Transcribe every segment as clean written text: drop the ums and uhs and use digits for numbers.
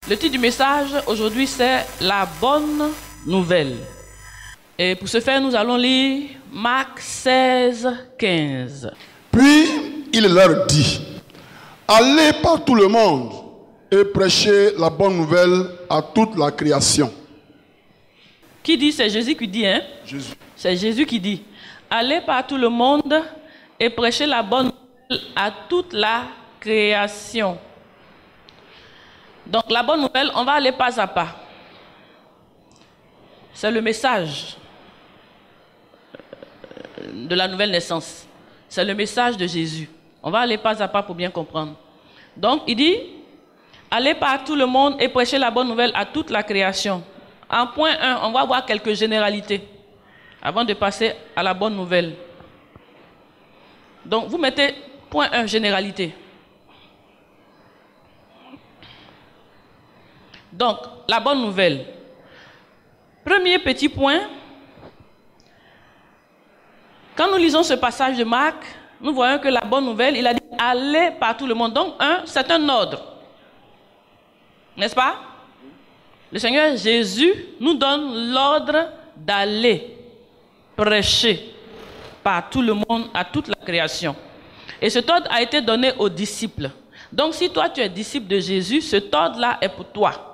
Le titre du message aujourd'hui c'est la bonne nouvelle. Et pour ce faire, nous allons lire Marc 16, 15. Puis il leur dit: allez par tout le monde et prêchez la bonne nouvelle à toute la création. Qui dit? C'est Jésus qui dit, hein? Jésus. C'est Jésus qui dit: allez par tout le monde et prêchez la bonne nouvelle à toute la création. Donc la bonne nouvelle, on va aller pas à pas. C'est le message de la nouvelle naissance. C'est le message de Jésus. On va aller pas à pas pour bien comprendre. Donc il dit: allez par tout le monde et prêchez la bonne nouvelle à toute la création. En point 1, on va voir quelques généralités avant de passer à la bonne nouvelle. Donc vous mettez point 1, généralité. Donc, la bonne nouvelle. Premier petit point. Quand nous lisons ce passage de Marc, nous voyons que la bonne nouvelle, il a dit allez par tout le monde. Donc, c'est un ordre. N'est-ce pas? Le Seigneur Jésus nous donne l'ordre d'aller prêcher par tout le monde, à toute la création. Et cet ordre a été donné aux disciples. Donc, si toi tu es disciple de Jésus, cet ordre-là est pour toi.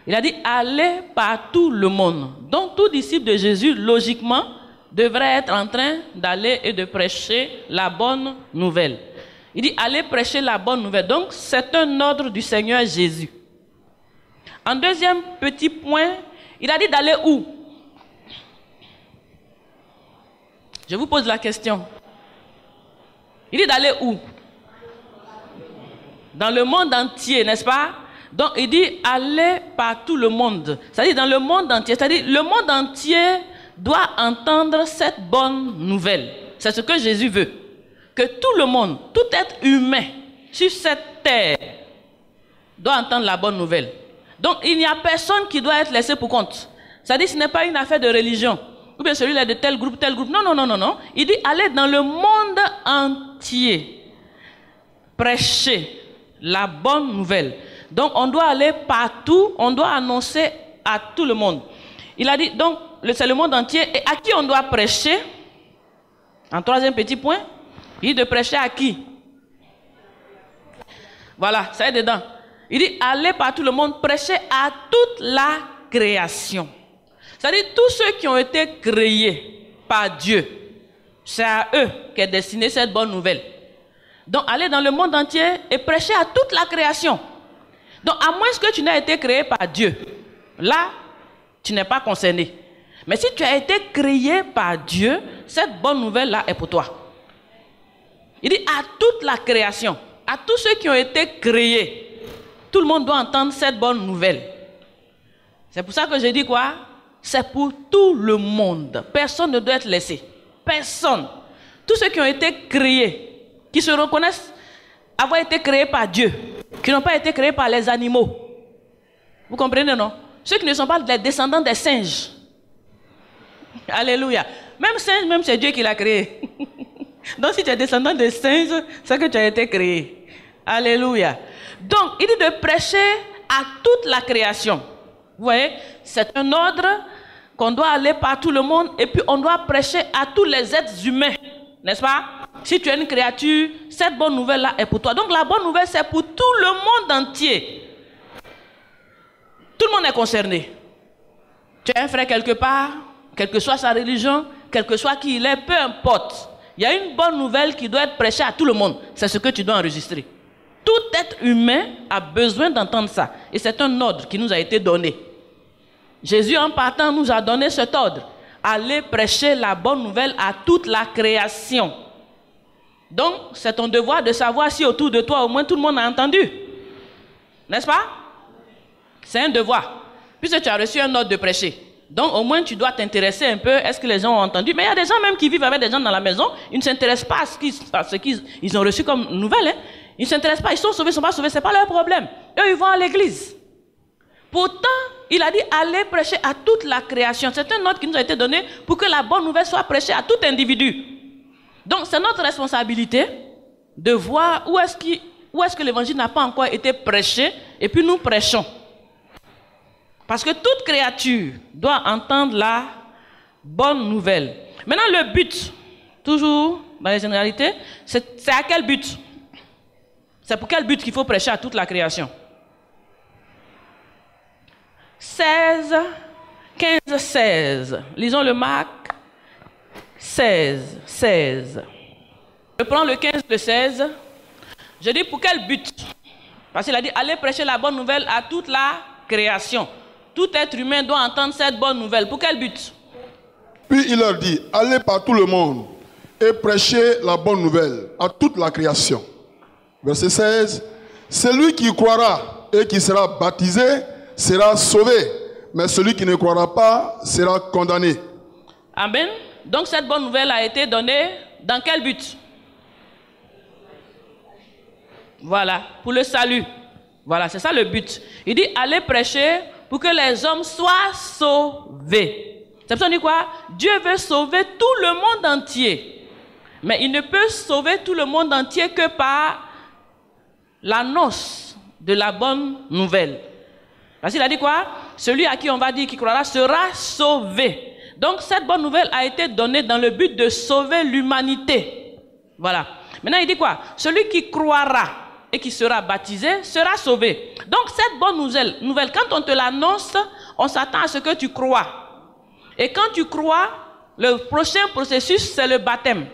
Il a dit allez par tout le monde. Donc tout disciple de Jésus, logiquement, devrait être en train d'aller et de prêcher la bonne nouvelle. Il dit allez prêcher la bonne nouvelle. Donc c'est un ordre du Seigneur Jésus. En deuxième petit point, il a dit d'aller où? Je vous pose la question. Il dit d'aller où? Dans le monde entier, n'est-ce pas? Donc il dit allez par tout le monde. C'est-à-dire dans le monde entier. C'est-à-dire le monde entier doit entendre cette bonne nouvelle. C'est ce que Jésus veut. Que tout le monde, tout être humain sur cette terre doit entendre la bonne nouvelle. Donc il n'y a personne qui doit être laissé pour compte. C'est-à-dire ce n'est pas une affaire de religion. Ou bien celui-là de tel groupe, tel groupe. Non, non, non, non, non. Il dit allez dans le monde entier. Prêcher la bonne nouvelle. Donc, on doit aller partout, on doit annoncer à tout le monde. Il a dit, donc, c'est le monde entier. Et à qui on doit prêcher? En troisième petit point, il dit de prêcher à qui? Voilà, ça est dedans. Il dit, allez par tout le monde, prêcher à toute la création. C'est-à-dire, tous ceux qui ont été créés par Dieu, c'est à eux qu'est destinée cette bonne nouvelle. Donc, allez dans le monde entier et prêcher à toute la création. Donc, à moins que tu n'aies été créé par Dieu, là, tu n'es pas concerné. Mais si tu as été créé par Dieu, cette bonne nouvelle-là est pour toi. Il dit à toute la création, à tous ceux qui ont été créés, tout le monde doit entendre cette bonne nouvelle. C'est pour ça que je dis quoi? C'est pour tout le monde. Personne ne doit être laissé. Personne. Tous ceux qui ont été créés, qui se reconnaissent avoir été créés par Dieu, qui n'ont pas été créés par les animaux. Vous comprenez, non? Ceux qui ne sont pas les descendants des singes. Alléluia. Même singe, même c'est Dieu qui l'a créé. Donc si tu es descendant des singes, c'est que tu as été créé. Alléluia. Donc, il dit de prêcher à toute la création. Vous voyez, c'est un ordre qu'on doit aller par tout le monde et puis on doit prêcher à tous les êtres humains. N'est-ce pas? Si tu es une créature, cette bonne nouvelle-là est pour toi. Donc la bonne nouvelle, c'est pour tout le monde entier. Tout le monde est concerné. Tu as un frère quelque part, quelle que soit sa religion, quel que soit qui il est, peu importe. Il y a une bonne nouvelle qui doit être prêchée à tout le monde. C'est ce que tu dois enregistrer. Tout être humain a besoin d'entendre ça. Et c'est un ordre qui nous a été donné. Jésus, en partant, nous a donné cet ordre. Allez prêcher la bonne nouvelle à toute la création. Donc, c'est ton devoir de savoir si autour de toi, au moins, tout le monde a entendu. N'est-ce pas? C'est un devoir. Puisque tu as reçu un ordre de prêcher. Donc, au moins, tu dois t'intéresser un peu. Est-ce que les gens ont entendu? Mais il y a des gens même qui vivent avec des gens dans la maison. Ils ne s'intéressent pas à ce qu'ils ont reçu comme nouvelle. Hein? Ils ne s'intéressent pas. Ils sont sauvés, ils ne sont pas sauvés. Ce n'est pas leur problème. Eux, ils vont à l'église. Pourtant, il a dit allez prêcher à toute la création. C'est un ordre qui nous a été donné pour que la bonne nouvelle soit prêchée à tout individu. Donc, c'est notre responsabilité de voir où est-ce où est-ce que l'évangile n'a pas encore été prêché et puis nous prêchons. Parce que toute créature doit entendre la bonne nouvelle. Maintenant, le but, toujours dans les généralités, c'est à quel but? C'est pour quel but qu'il faut prêcher à toute la création? 15-16. Lisons le Marc 16. Je prends le 15, le 16. Je dis pour quel but? Parce qu'il a dit, allez prêcher la bonne nouvelle à toute la création. Tout être humain doit entendre cette bonne nouvelle. Pour quel but? Puis il leur dit, allez par tout le monde et prêchez la bonne nouvelle à toute la création. Verset 16. Celui qui croira et qui sera baptisé sera sauvé, mais celui qui ne croira pas sera condamné. Amen. Donc cette bonne nouvelle a été donnée dans quel but? Voilà, pour le salut. Voilà, c'est ça le but. Il dit, allez prêcher pour que les hommes soient sauvés. C'est pour ça qu'on dit quoi? Dieu veut sauver tout le monde entier. Mais il ne peut sauver tout le monde entier que par l'annonce de la bonne nouvelle. Parce qu'il a dit quoi? Celui à qui on va dire qu'il croira sera sauvé. Donc cette bonne nouvelle a été donnée dans le but de sauver l'humanité. Voilà. Maintenant il dit quoi? Celui qui croira et qui sera baptisé sera sauvé. Donc cette bonne nouvelle, quand on te l'annonce, on s'attend à ce que tu crois. Et quand tu crois, le prochain processus, c'est le baptême.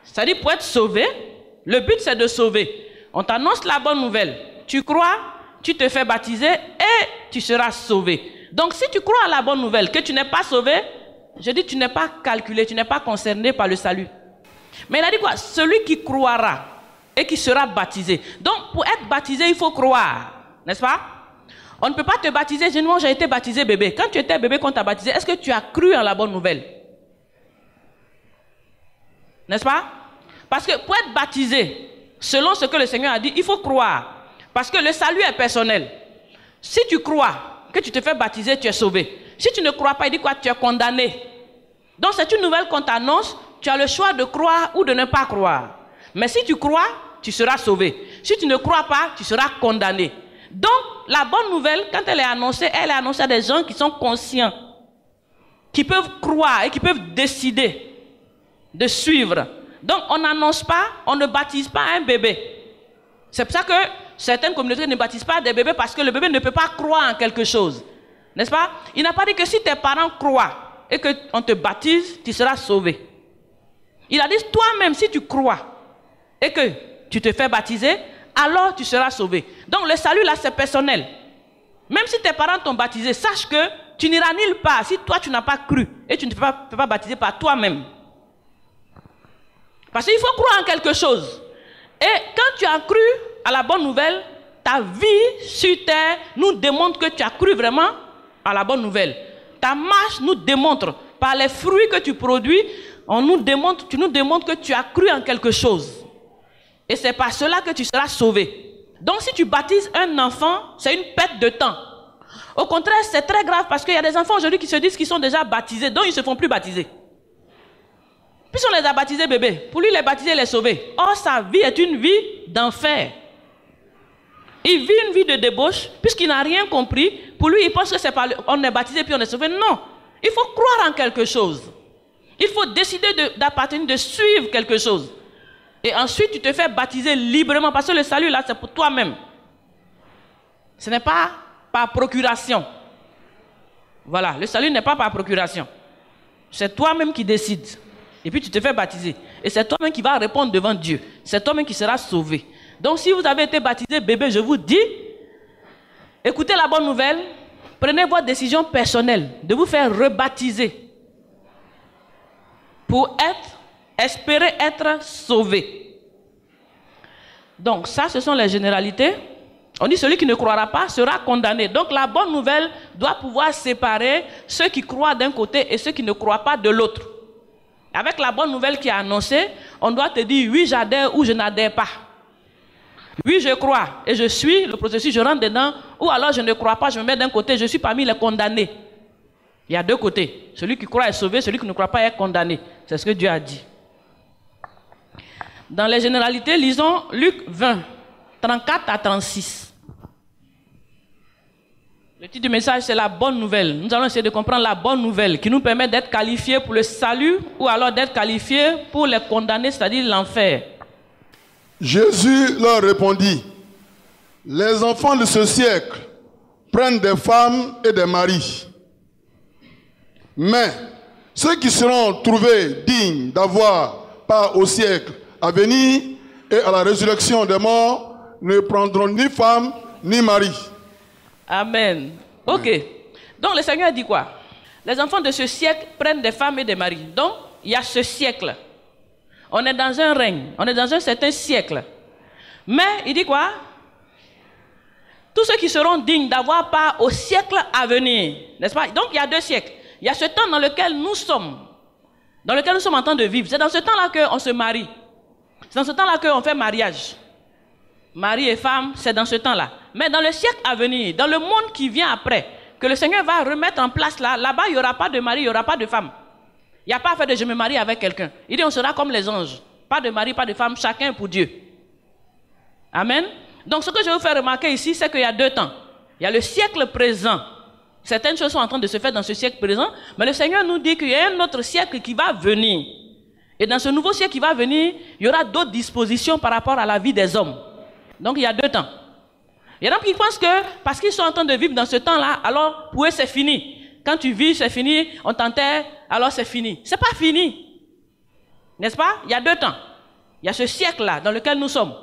C'est-à-dire, pour être sauvé, le but c'est de sauver. On t'annonce la bonne nouvelle. Tu crois, tu te fais baptiser et tu seras sauvé. Donc si tu crois à la bonne nouvelle, que tu n'es pas sauvé, je dis tu n'es pas calculé, tu n'es pas concerné par le salut. Mais il a dit quoi? Celui qui croira et qui sera baptisé. Donc pour être baptisé, il faut croire. N'est-ce pas? On ne peut pas te baptiser. Généralement, j'ai été baptisé bébé. Quand tu étais bébé, quand on t'a baptisé, est-ce que tu as cru en la bonne nouvelle? N'est-ce pas? Parce que pour être baptisé, selon ce que le Seigneur a dit, il faut croire. Parce que le salut est personnel. Si tu crois que tu te fais baptiser, tu es sauvé. Si tu ne crois pas, il dit quoi? Tu es condamné. Donc c'est une nouvelle qu'on t'annonce. Tu as le choix de croire ou de ne pas croire. Mais si tu crois, tu seras sauvé. Si tu ne crois pas, tu seras condamné. Donc, la bonne nouvelle, quand elle est annoncée à des gens qui sont conscients, qui peuvent croire et qui peuvent décider de suivre. Donc, on n'annonce pas, on ne baptise pas un bébé. C'est pour ça que certaines communautés ne baptisent pas des bébés parce que le bébé ne peut pas croire en quelque chose. N'est-ce pas? Il n'a pas dit que si tes parents croient et qu'on te baptise, tu seras sauvé. Il a dit toi-même, si tu crois et que tu te fais baptiser, alors tu seras sauvé. Donc le salut là c'est personnel. Même si tes parents t'ont baptisé, sache que tu n'iras nulle part si toi tu n'as pas cru et tu ne peux pas baptiser par toi-même. Parce qu'il faut croire en quelque chose. Et quand tu as cru à la bonne nouvelle, ta vie sur terre nous démontre que tu as cru vraiment à la bonne nouvelle. Ta marche nous démontre, par les fruits que tu produis, tu nous démontres que tu as cru en quelque chose. Et c'est par cela que tu seras sauvé. Donc si tu baptises un enfant, c'est une perte de temps. Au contraire, c'est très grave parce qu'il y a des enfants aujourd'hui qui se disent qu'ils sont déjà baptisés, donc ils ne se font plus baptiser. Puisqu'on les a baptisés bébés, pour lui les baptiser, les sauver. Or sa vie est une vie d'enfer. Il vit une vie de débauche, puisqu'il n'a rien compris. Pour lui, il pense que c'est on est baptisé puis on est sauvé. Non, il faut croire en quelque chose. Il faut décider d'appartenir, de suivre quelque chose. Et ensuite, tu te fais baptiser librement, parce que le salut, là, c'est pour toi-même. Ce n'est pas par procuration. Voilà, le salut n'est pas par procuration. C'est toi-même qui décides. Et puis, tu te fais baptiser. Et c'est toi-même qui vas répondre devant Dieu. C'est toi-même qui seras sauvé. Donc, si vous avez été baptisé, bébé, je vous dis, écoutez la bonne nouvelle, prenez votre décision personnelle de vous faire rebaptiser pour espérer être sauvé. Donc ça, ce sont les généralités. On dit celui qui ne croira pas sera condamné. Donc la bonne nouvelle doit pouvoir séparer ceux qui croient d'un côté et ceux qui ne croient pas de l'autre. Avec la bonne nouvelle qui est annoncée, on doit te dire oui, j'adhère ou je n'adhère pas. Oui, je crois et je suis le processus, je rentre dedans, ou alors je ne crois pas, je me mets d'un côté, je suis parmi les condamnés. Il y a deux côtés. Celui qui croit est sauvé, celui qui ne croit pas est condamné. C'est ce que Dieu a dit. Dans les généralités, lisons Luc 20, 34 à 36. Le titre du message, c'est la bonne nouvelle. Nous allons essayer de comprendre la bonne nouvelle qui nous permet d'être qualifiés pour le salut ou alors d'être qualifiés pour les condamnés, c'est-à-dire l'enfer. Jésus leur répondit, « Les enfants de ce siècle prennent des femmes et des maris. Mais ceux qui seront trouvés dignes d'avoir part au siècle à venir et à la résurrection des morts ne prendront ni femme ni mari. » Amen. Ok. Donc le Seigneur dit quoi? Les enfants de ce siècle prennent des femmes et des maris. Donc il y a ce siècle. On est dans un règne. On est dans un certain siècle. Mais il dit quoi? Tous ceux qui seront dignes d'avoir part au siècle à venir. N'est-ce pas? Donc il y a 2 siècles. Il y a ce temps dans lequel nous sommes. Dans lequel nous sommes en train de vivre. C'est dans ce temps-là qu'on se marie. C'est dans ce temps-là qu'on fait mariage. Mari et femme, c'est dans ce temps-là. Mais dans le siècle à venir, dans le monde qui vient après, que le Seigneur va remettre en place là-bas, il n'y aura pas de mari, il n'y aura pas de femme. Il n'y a pas à faire de je me marie avec quelqu'un. Il dit on sera comme les anges. Pas de mari, pas de femme, chacun pour Dieu. Amen. Donc ce que je veux vous faire remarquer ici, c'est qu'il y a 2 temps. Il y a le siècle présent. Certaines choses sont en train de se faire dans ce siècle présent, mais le Seigneur nous dit qu'il y a un autre siècle qui va venir. Et dans ce nouveau siècle qui va venir, il y aura d'autres dispositions par rapport à la vie des hommes. Donc il y a 2 temps. Il y en a qui pensent que parce qu'ils sont en train de vivre dans ce temps-là, alors pour eux c'est fini. Quand tu vis, c'est fini, on t'enterre, alors c'est fini. C'est pas fini. N'est-ce pas? Il y a 2 temps. Il y a ce siècle-là dans lequel nous sommes,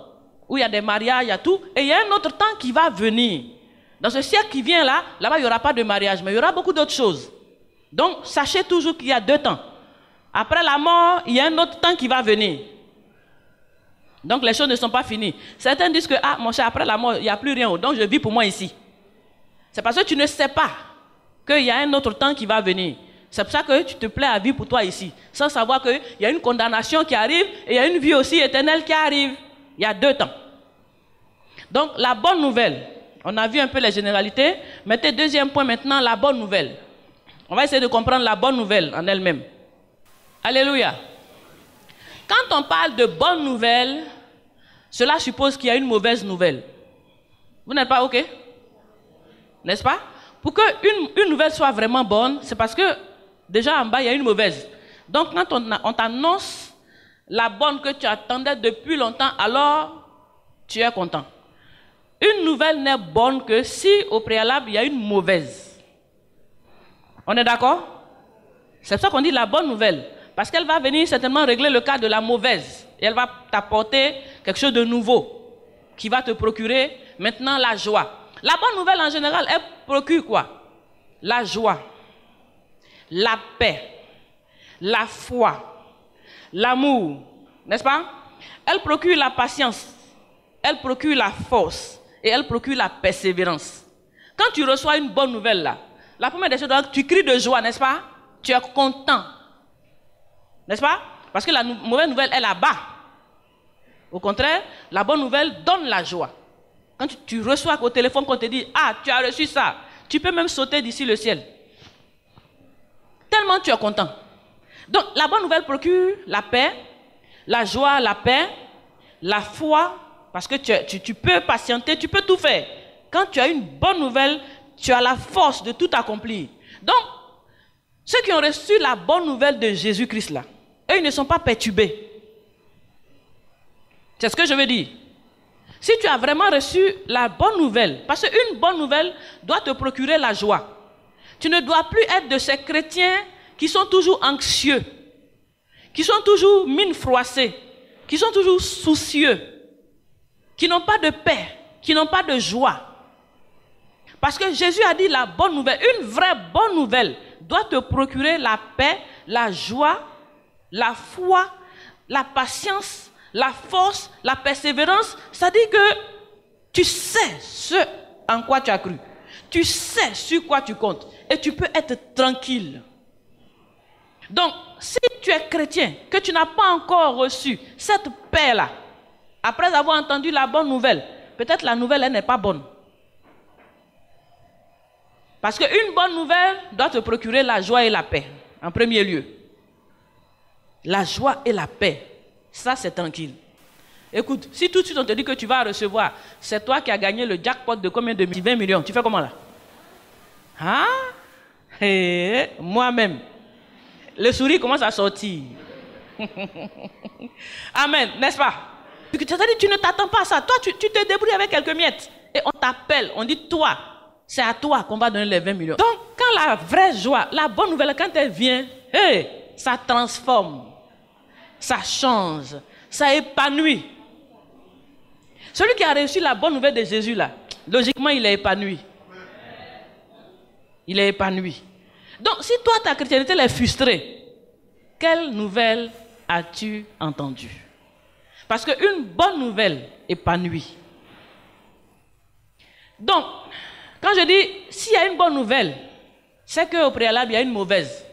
où il y a des mariages, il y a tout. Et il y a un autre temps qui va venir. Dans ce siècle qui vient là, là-bas il n'y aura pas de mariage, mais il y aura beaucoup d'autres choses. Donc sachez toujours qu'il y a 2 temps. Après la mort, il y a un autre temps qui va venir. Donc les choses ne sont pas finies. Certains disent que, ah mon cher, après la mort, il n'y a plus rien, donc je vis pour moi ici. C'est parce que tu ne sais pas qu'il y a un autre temps qui va venir. C'est pour ça que tu te plais à vivre pour toi ici, sans savoir qu'il y a une condamnation qui arrive et il y a une vie aussi éternelle qui arrive. Il y a 2 temps. Donc la bonne nouvelle, on a vu un peu les généralités. Mettez 2e point maintenant, la bonne nouvelle. On va essayer de comprendre la bonne nouvelle en elle-même. Alléluia. Quand on parle de bonne nouvelle, cela suppose qu'il y a une mauvaise nouvelle. Vous n'êtes pas OK? N'est-ce pas? Pour qu'une nouvelle soit vraiment bonne, c'est parce que déjà en bas, il y a une mauvaise. Donc quand on t'annonce la bonne que tu attendais depuis longtemps, alors tu es content. Une nouvelle n'est bonne que si au préalable, il y a une mauvaise. On est d'accord? C'est pour ça qu'on dit la bonne nouvelle. Parce qu'elle va venir certainement régler le cas de la mauvaise. Et elle va t'apporter quelque chose de nouveau qui va te procurer maintenant la joie. La bonne nouvelle en général, elle procure quoi? La joie, la paix, la foi, l'amour, n'est-ce pas? Elle procure la patience, elle procure la force et elle procure la persévérance. Quand tu reçois une bonne nouvelle là, la première des choses, tu cries de joie, n'est-ce pas? Tu es content. N'est-ce pas? Parce que la mauvaise nouvelle est là-bas. Au contraire, la bonne nouvelle donne la joie. Quand tu reçois au téléphone qu'on te dit « Ah, tu as reçu ça », tu peux même sauter d'ici le ciel. Tellement tu es content. Donc, la bonne nouvelle procure la paix, la joie, la paix, la foi, parce que tu peux patienter, tu peux tout faire. Quand tu as une bonne nouvelle, tu as la force de tout accomplir. Donc, ceux qui ont reçu la bonne nouvelle de Jésus-Christ là, eux, ils ne sont pas perturbés. C'est ce que je veux dire. Si tu as vraiment reçu la bonne nouvelle, parce qu'une bonne nouvelle doit te procurer la joie. Tu ne dois plus être de ces chrétiens qui sont toujours anxieux, qui sont toujours mine froissée, qui sont toujours soucieux, qui n'ont pas de paix, qui n'ont pas de joie. Parce que Jésus a dit la bonne nouvelle, une vraie bonne nouvelle doit te procurer la paix, la joie, la foi, la patience, la force, la persévérance. C'est-à-dire que tu sais ce en quoi tu as cru. Tu sais sur quoi tu comptes. Et tu peux être tranquille. Donc, si tu es chrétien, que tu n'as pas encore reçu cette paix-là, après avoir entendu la bonne nouvelle, peut-être la nouvelle, elle n'est pas bonne. Parce qu'une bonne nouvelle doit te procurer la joie et la paix, en premier lieu. La joie et la paix, ça c'est tranquille. Écoute, si tout de suite on te dit que tu vas recevoir, c'est toi qui as gagné le jackpot de combien de 20 millions, tu fais comment là? Hein? Moi-même. Le sourire commence à sortir. Amen, n'est-ce pas? C'est-à-dire tu ne t'attends pas à ça. Toi, tu te débrouilles avec quelques miettes. Et on t'appelle, on dit toi, c'est à toi qu'on va donner les 20 millions. Donc, quand la vraie joie, la bonne nouvelle, quand elle vient, ça transforme, ça change, ça épanouit. Celui qui a reçu la bonne nouvelle de Jésus, là, logiquement, il est épanoui. Il est épanoui. Donc, si toi, ta chrétienté est frustrée, quelle nouvelle as-tu entendue? Parce qu'une bonne nouvelle épanouit. Donc, quand je dis, s'il y a une bonne nouvelle, c'est qu'au préalable, il y a une mauvaise.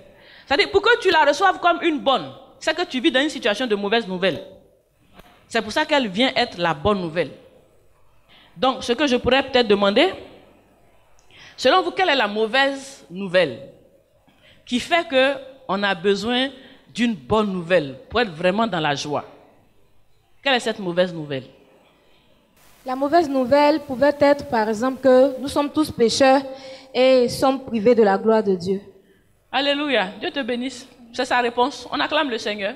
C'est-à-dire, pour que tu la reçoives comme une bonne, c'est que tu vis dans une situation de mauvaise nouvelle. C'est pour ça qu'elle vient être la bonne nouvelle. Donc, ce que je pourrais peut-être demander, selon vous, quelle est la mauvaise nouvelle qui fait qu'on a besoin d'une bonne nouvelle pour être vraiment dans la joie? Quelle est cette mauvaise nouvelle? La mauvaise nouvelle pouvait être, par exemple, que nous sommes tous pécheurs et sommes privés de la gloire de Dieu. Alléluia. Dieu te bénisse. C'est sa réponse. On acclame le Seigneur.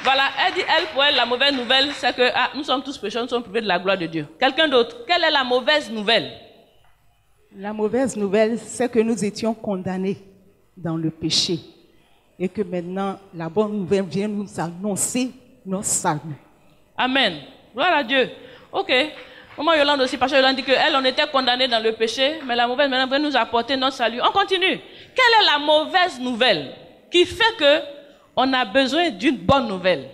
Voilà, elle dit, elle, pour elle, la mauvaise nouvelle, c'est que nous sommes tous pécheurs, nous sommes privés de la gloire de Dieu. Quelqu'un d'autre, quelle est la mauvaise nouvelle? La mauvaise nouvelle, c'est que nous étions condamnés dans le péché et que maintenant, la bonne nouvelle vient nous annoncer notre salut. Amen. Gloire à Dieu. Ok. Maman Yolande aussi, parce que Yolande dit qu'elle, on était condamnés dans le péché, mais la mauvaise maintenant vient nous apporter notre salut. On continue. Quelle est la mauvaise nouvelle qui fait que on a besoin d'une bonne nouvelle?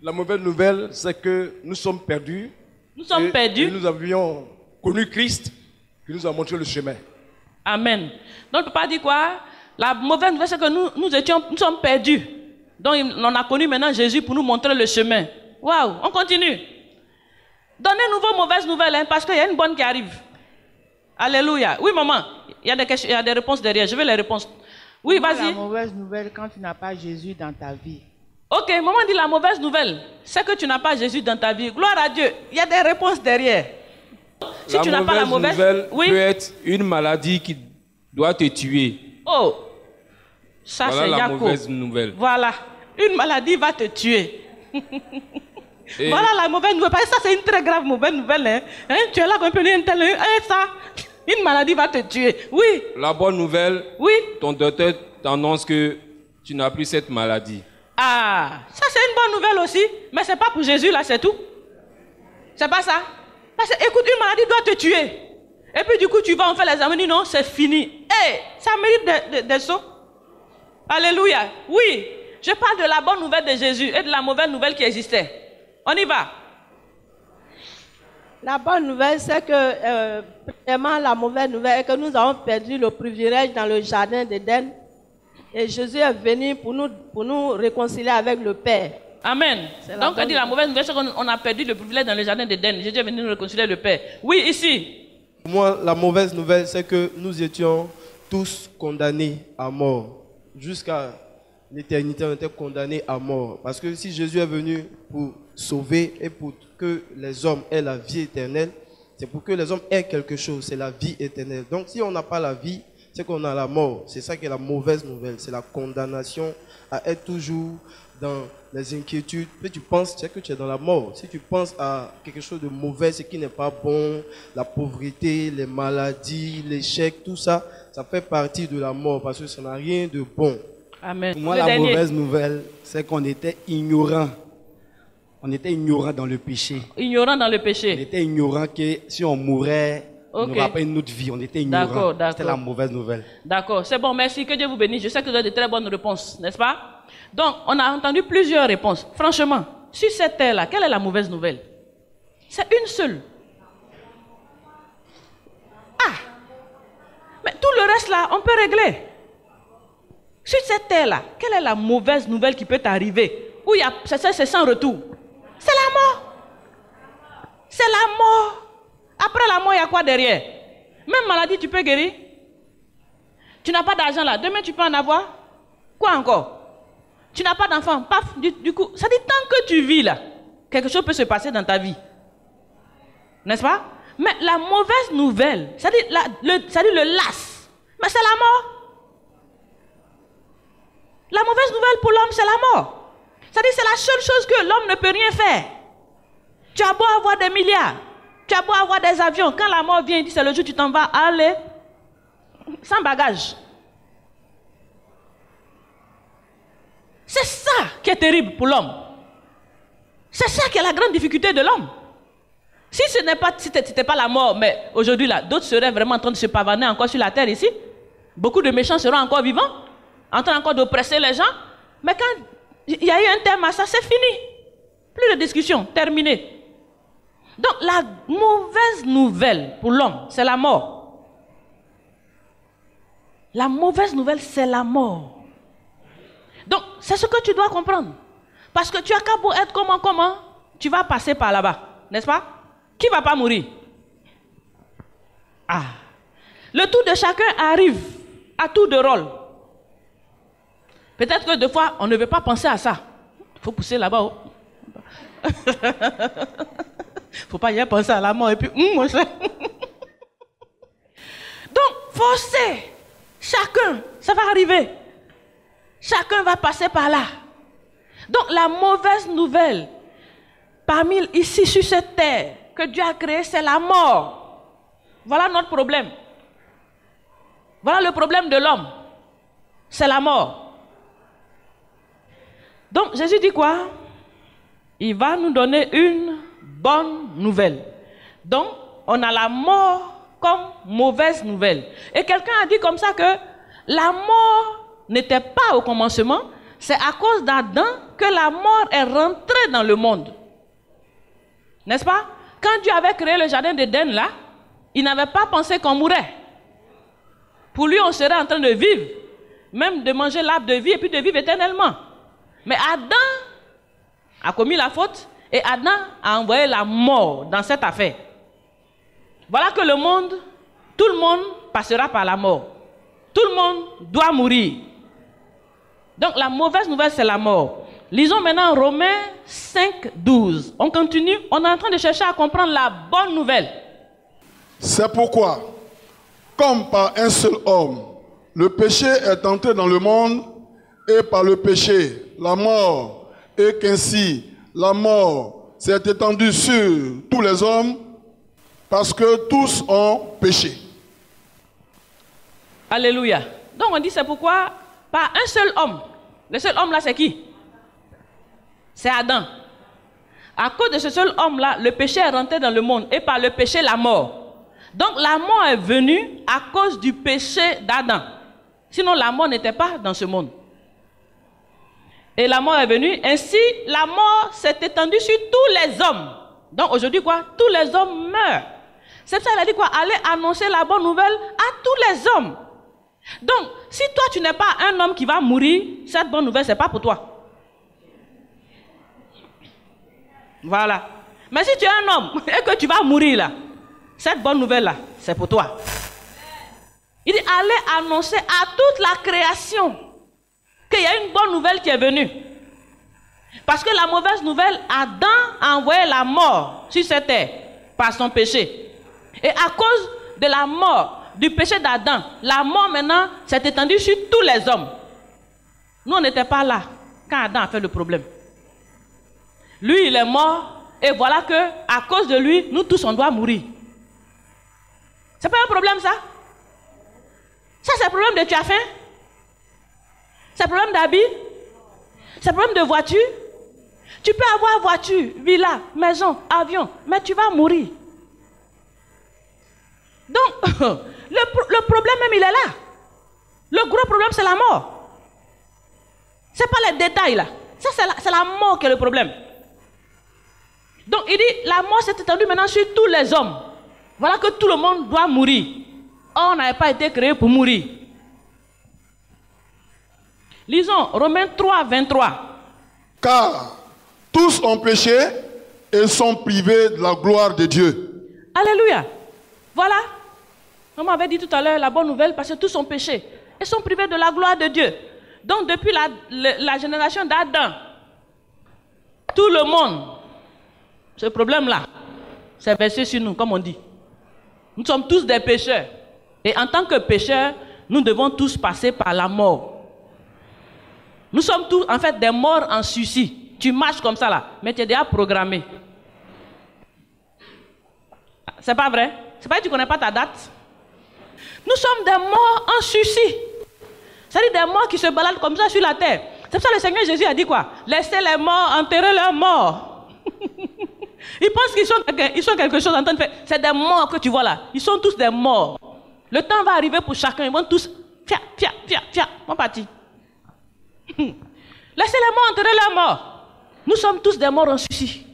La mauvaise nouvelle, c'est que nous sommes perdus. Nous sommes perdus. Et nous avions connu Christ, qui nous a montré le chemin. Amen. Donc, on ne peut pas dire quoi? La mauvaise nouvelle, c'est que nous sommes perdus. Donc, on a connu maintenant Jésus pour nous montrer le chemin. Waouh, on continue. Donnez-nous vos mauvaises nouvelles, hein, parce qu'il y a une bonne qui arrive. Alléluia. Oui, maman, il y a des réponses derrière. Je veux les réponses. Oui, vas-y. La mauvaise nouvelle quand tu n'as pas Jésus dans ta vie. Ok, maman dit la mauvaise nouvelle, c'est que tu n'as pas Jésus dans ta vie. Gloire à Dieu. Il y a des réponses derrière. Si tu n'as pas la mauvaise nouvelle, oui. peut être une maladie qui doit te tuer. Oh, ça voilà c'est la Jacob. mauvaise nouvelle. Voilà, une maladie va te tuer. Voilà la mauvaise nouvelle. Parce que ça c'est une très grave mauvaise nouvelle. Hein? Tu es là comme ça. Une maladie va te tuer. Oui. La bonne nouvelle, oui. Ton docteur t'annonce que tu n'as plus cette maladie. Ah, ça c'est une bonne nouvelle aussi. Mais c'est pas pour Jésus là, c'est tout. C'est pas ça. Parce que écoute, une maladie doit te tuer. Et puis du coup, tu vas en faire les examens, non, c'est fini. Ça mérite des sauts. Alléluia. Oui, je parle de la bonne nouvelle de Jésus et de la mauvaise nouvelle qui existait. On y va. La bonne nouvelle, c'est que, premièrement, la mauvaise nouvelle est que nous avons perdu le privilège dans le jardin d'Éden. Et Jésus est venu pour nous réconcilier avec le Père. Amen. Donc, on dit la mauvaise nouvelle, c'est qu'on a perdu le privilège dans le jardin d'Éden. Jésus est venu nous réconcilier avec le Père. Oui, ici. Pour moi, la mauvaise nouvelle, c'est que nous étions tous condamnés à mort. Jusqu'à l'éternité, on était condamnés à mort. Parce que si Jésus est venu pour sauver et pour que les hommes aient la vie éternelle, c'est pour que les hommes aient quelque chose, c'est la vie éternelle. Donc si on n'a pas la vie, c'est qu'on a la mort. C'est ça qui est la mauvaise nouvelle, c'est la condamnation à être toujours dans les inquiétudes. Puis tu penses que tu es dans la mort. Si tu penses à quelque chose de mauvais, ce qui n'est pas bon, la pauvreté, les maladies, l'échec, tout ça, ça fait partie de la mort parce que ça n'a rien de bon. Amen. Pour moi, la mauvaise nouvelle, c'est qu'on était ignorants. On était ignorants dans le péché. Ignorants dans le péché. On était ignorants que si on mourait, on n'aurait pas une autre vie. On était ignorants. D'accord. C'était la mauvaise nouvelle. D'accord, c'est bon, merci. Que Dieu vous bénisse. Je sais que vous avez de très bonnes réponses, n'est-ce pas? Donc, on a entendu plusieurs réponses. Franchement, sur cette terre-là, quelle est la mauvaise nouvelle? C'est une seule. Ah! Mais tout le reste là, on peut régler. Sur cette terre-là, quelle est la mauvaise nouvelle qui peut t'arriver? Où il y a, c'est sans retour. C'est la mort. C'est la mort. Après la mort, il y a quoi derrière? Même maladie, tu peux guérir. Tu n'as pas d'argent là. Demain, tu peux en avoir. Quoi encore? Tu n'as pas d'enfant. Paf, du coup, ça dit tant que tu vis là, quelque chose peut se passer dans ta vie. N'est-ce pas? Mais la mauvaise nouvelle, ça dit le las, mais c'est la mort. La mauvaise nouvelle pour l'homme, c'est la mort. Ça dit c'est la seule chose que l'homme ne peut rien faire. Tu as beau avoir des milliards, tu as beau avoir des avions, quand la mort vient, il dit c'est le jour où tu t'en vas, aller sans bagage. C'est ça qui est terrible pour l'homme. C'est ça qui est la grande difficulté de l'homme. Si ce n'est pas, si c'était pas la mort, mais aujourd'hui là, d'autres seraient vraiment en train de se pavaner encore sur la terre ici. Beaucoup de méchants seront encore vivants, en train encore d'oppresser les gens. Mais quand il y a eu un terme à ça, c'est fini. Plus de discussion, terminé. Donc la mauvaise nouvelle pour l'homme, c'est la mort. La mauvaise nouvelle, c'est la mort. Donc, c'est ce que tu dois comprendre. Parce que tu as qu'à beau être comment, tu vas passer par là-bas. N'est-ce pas? Qui ne va pas mourir? Ah. Le tour de chacun arrive à tour de rôle. Peut-être que des fois, on ne veut pas penser à ça. Il faut pousser là-bas. Il ne faut pas y penser à la mort et puis, moi, je... Donc, forcez. Chacun, ça va arriver. Chacun va passer par là. Donc la mauvaise nouvelle, parmi ici sur cette terre, que Dieu a créée, c'est la mort. Voilà notre problème. Voilà le problème de l'homme. C'est la mort. Donc Jésus dit quoi? Il va nous donner une bonne nouvelle. Donc on a la mort comme mauvaise nouvelle. Et quelqu'un a dit comme ça que la mort n'était pas au commencement, c'est à cause d'Adam que la mort est rentrée dans le monde. N'est-ce pas? Quand Dieu avait créé le jardin d'Éden là, il n'avait pas pensé qu'on mourrait. Pour lui, on serait en train de vivre, même de manger l'arbre de vie et puis de vivre éternellement. Mais Adam a commis la faute et Adam a envoyé la mort dans cette affaire. Voilà que le monde, tout le monde passera par la mort. Tout le monde doit mourir. Donc la mauvaise nouvelle, c'est la mort. Lisons maintenant Romains 5, 12. On continue, on est en train de chercher à comprendre la bonne nouvelle. C'est pourquoi, comme par un seul homme, le péché est entré dans le monde, et par le péché, la mort, et qu'ainsi la mort s'est étendue sur tous les hommes, parce que tous ont péché. Alléluia. Donc on dit c'est pourquoi par un seul homme. Le seul homme là c'est qui? C'est Adam. À cause de ce seul homme là, le péché est rentré dans le monde et par le péché la mort. Donc la mort est venue à cause du péché d'Adam. Sinon la mort n'était pas dans ce monde. Et la mort est venue, ainsi la mort s'est étendue sur tous les hommes. Donc aujourd'hui quoi? Tous les hommes meurent. C'est ça, il a dit quoi? Allez annoncer la bonne nouvelle à tous les hommes. Donc, si toi tu n'es pas un homme qui va mourir, cette bonne nouvelle, ce n'est pas pour toi. Voilà. Mais si tu es un homme et que tu vas mourir là, cette bonne nouvelle là, c'est pour toi. Il dit, allez annoncer à toute la création qu'il y a une bonne nouvelle qui est venue. Parce que la mauvaise nouvelle, Adam a envoyé la mort sur cette terre par son péché. Et à cause de la mort, du péché d'Adam, la mort maintenant s'est étendue sur tous les hommes. Nous, on n'était pas là quand Adam a fait le problème. Lui, il est mort, et voilà que à cause de lui, nous tous, on doit mourir. C'est pas un problème, ça? Ça, c'est le problème de tu as faim? C'est le problème d'habit? C'est le problème de voiture? Tu peux avoir voiture, villa, maison, avion, mais tu vas mourir. Donc, le problème même, il est là. Le gros problème, c'est la mort. Ce n'est pas les détails là. Ça, c'est la mort qui est le problème. Donc, il dit, la mort s'est étendue maintenant sur tous les hommes. Voilà que tout le monde doit mourir. Or, on n'avait pas été créé pour mourir. Lisons Romains 3, 23. Car tous ont péché et sont privés de la gloire de Dieu. Alléluia. Voilà. On m'avait dit tout à l'heure la bonne nouvelle parce que tous ont péché et sont privés de la gloire de Dieu. Donc depuis la génération d'Adam, tout le monde, ce problème-là, c'est versé sur nous, comme on dit. Nous sommes tous des pécheurs. Et en tant que pécheurs, nous devons tous passer par la mort. Nous sommes tous, en fait, des morts en suicide. Tu marches comme ça, là, mais tu es déjà programmé. C'est pas vrai? C'est pas que tu ne connais pas ta date? Nous sommes des morts en suicide. C'est-à-dire des morts qui se baladent comme ça sur la terre. C'est pour ça que le Seigneur Jésus a dit quoi? Laissez les morts enterrer leurs morts. Ils pensent qu'ils sont quelque chose en train de faire. C'est des morts que tu vois là. Ils sont tous des morts. Le temps va arriver pour chacun. Ils vont tous... Mon parti. Laissez les morts enterrer leurs morts. Nous sommes tous des morts en suicide.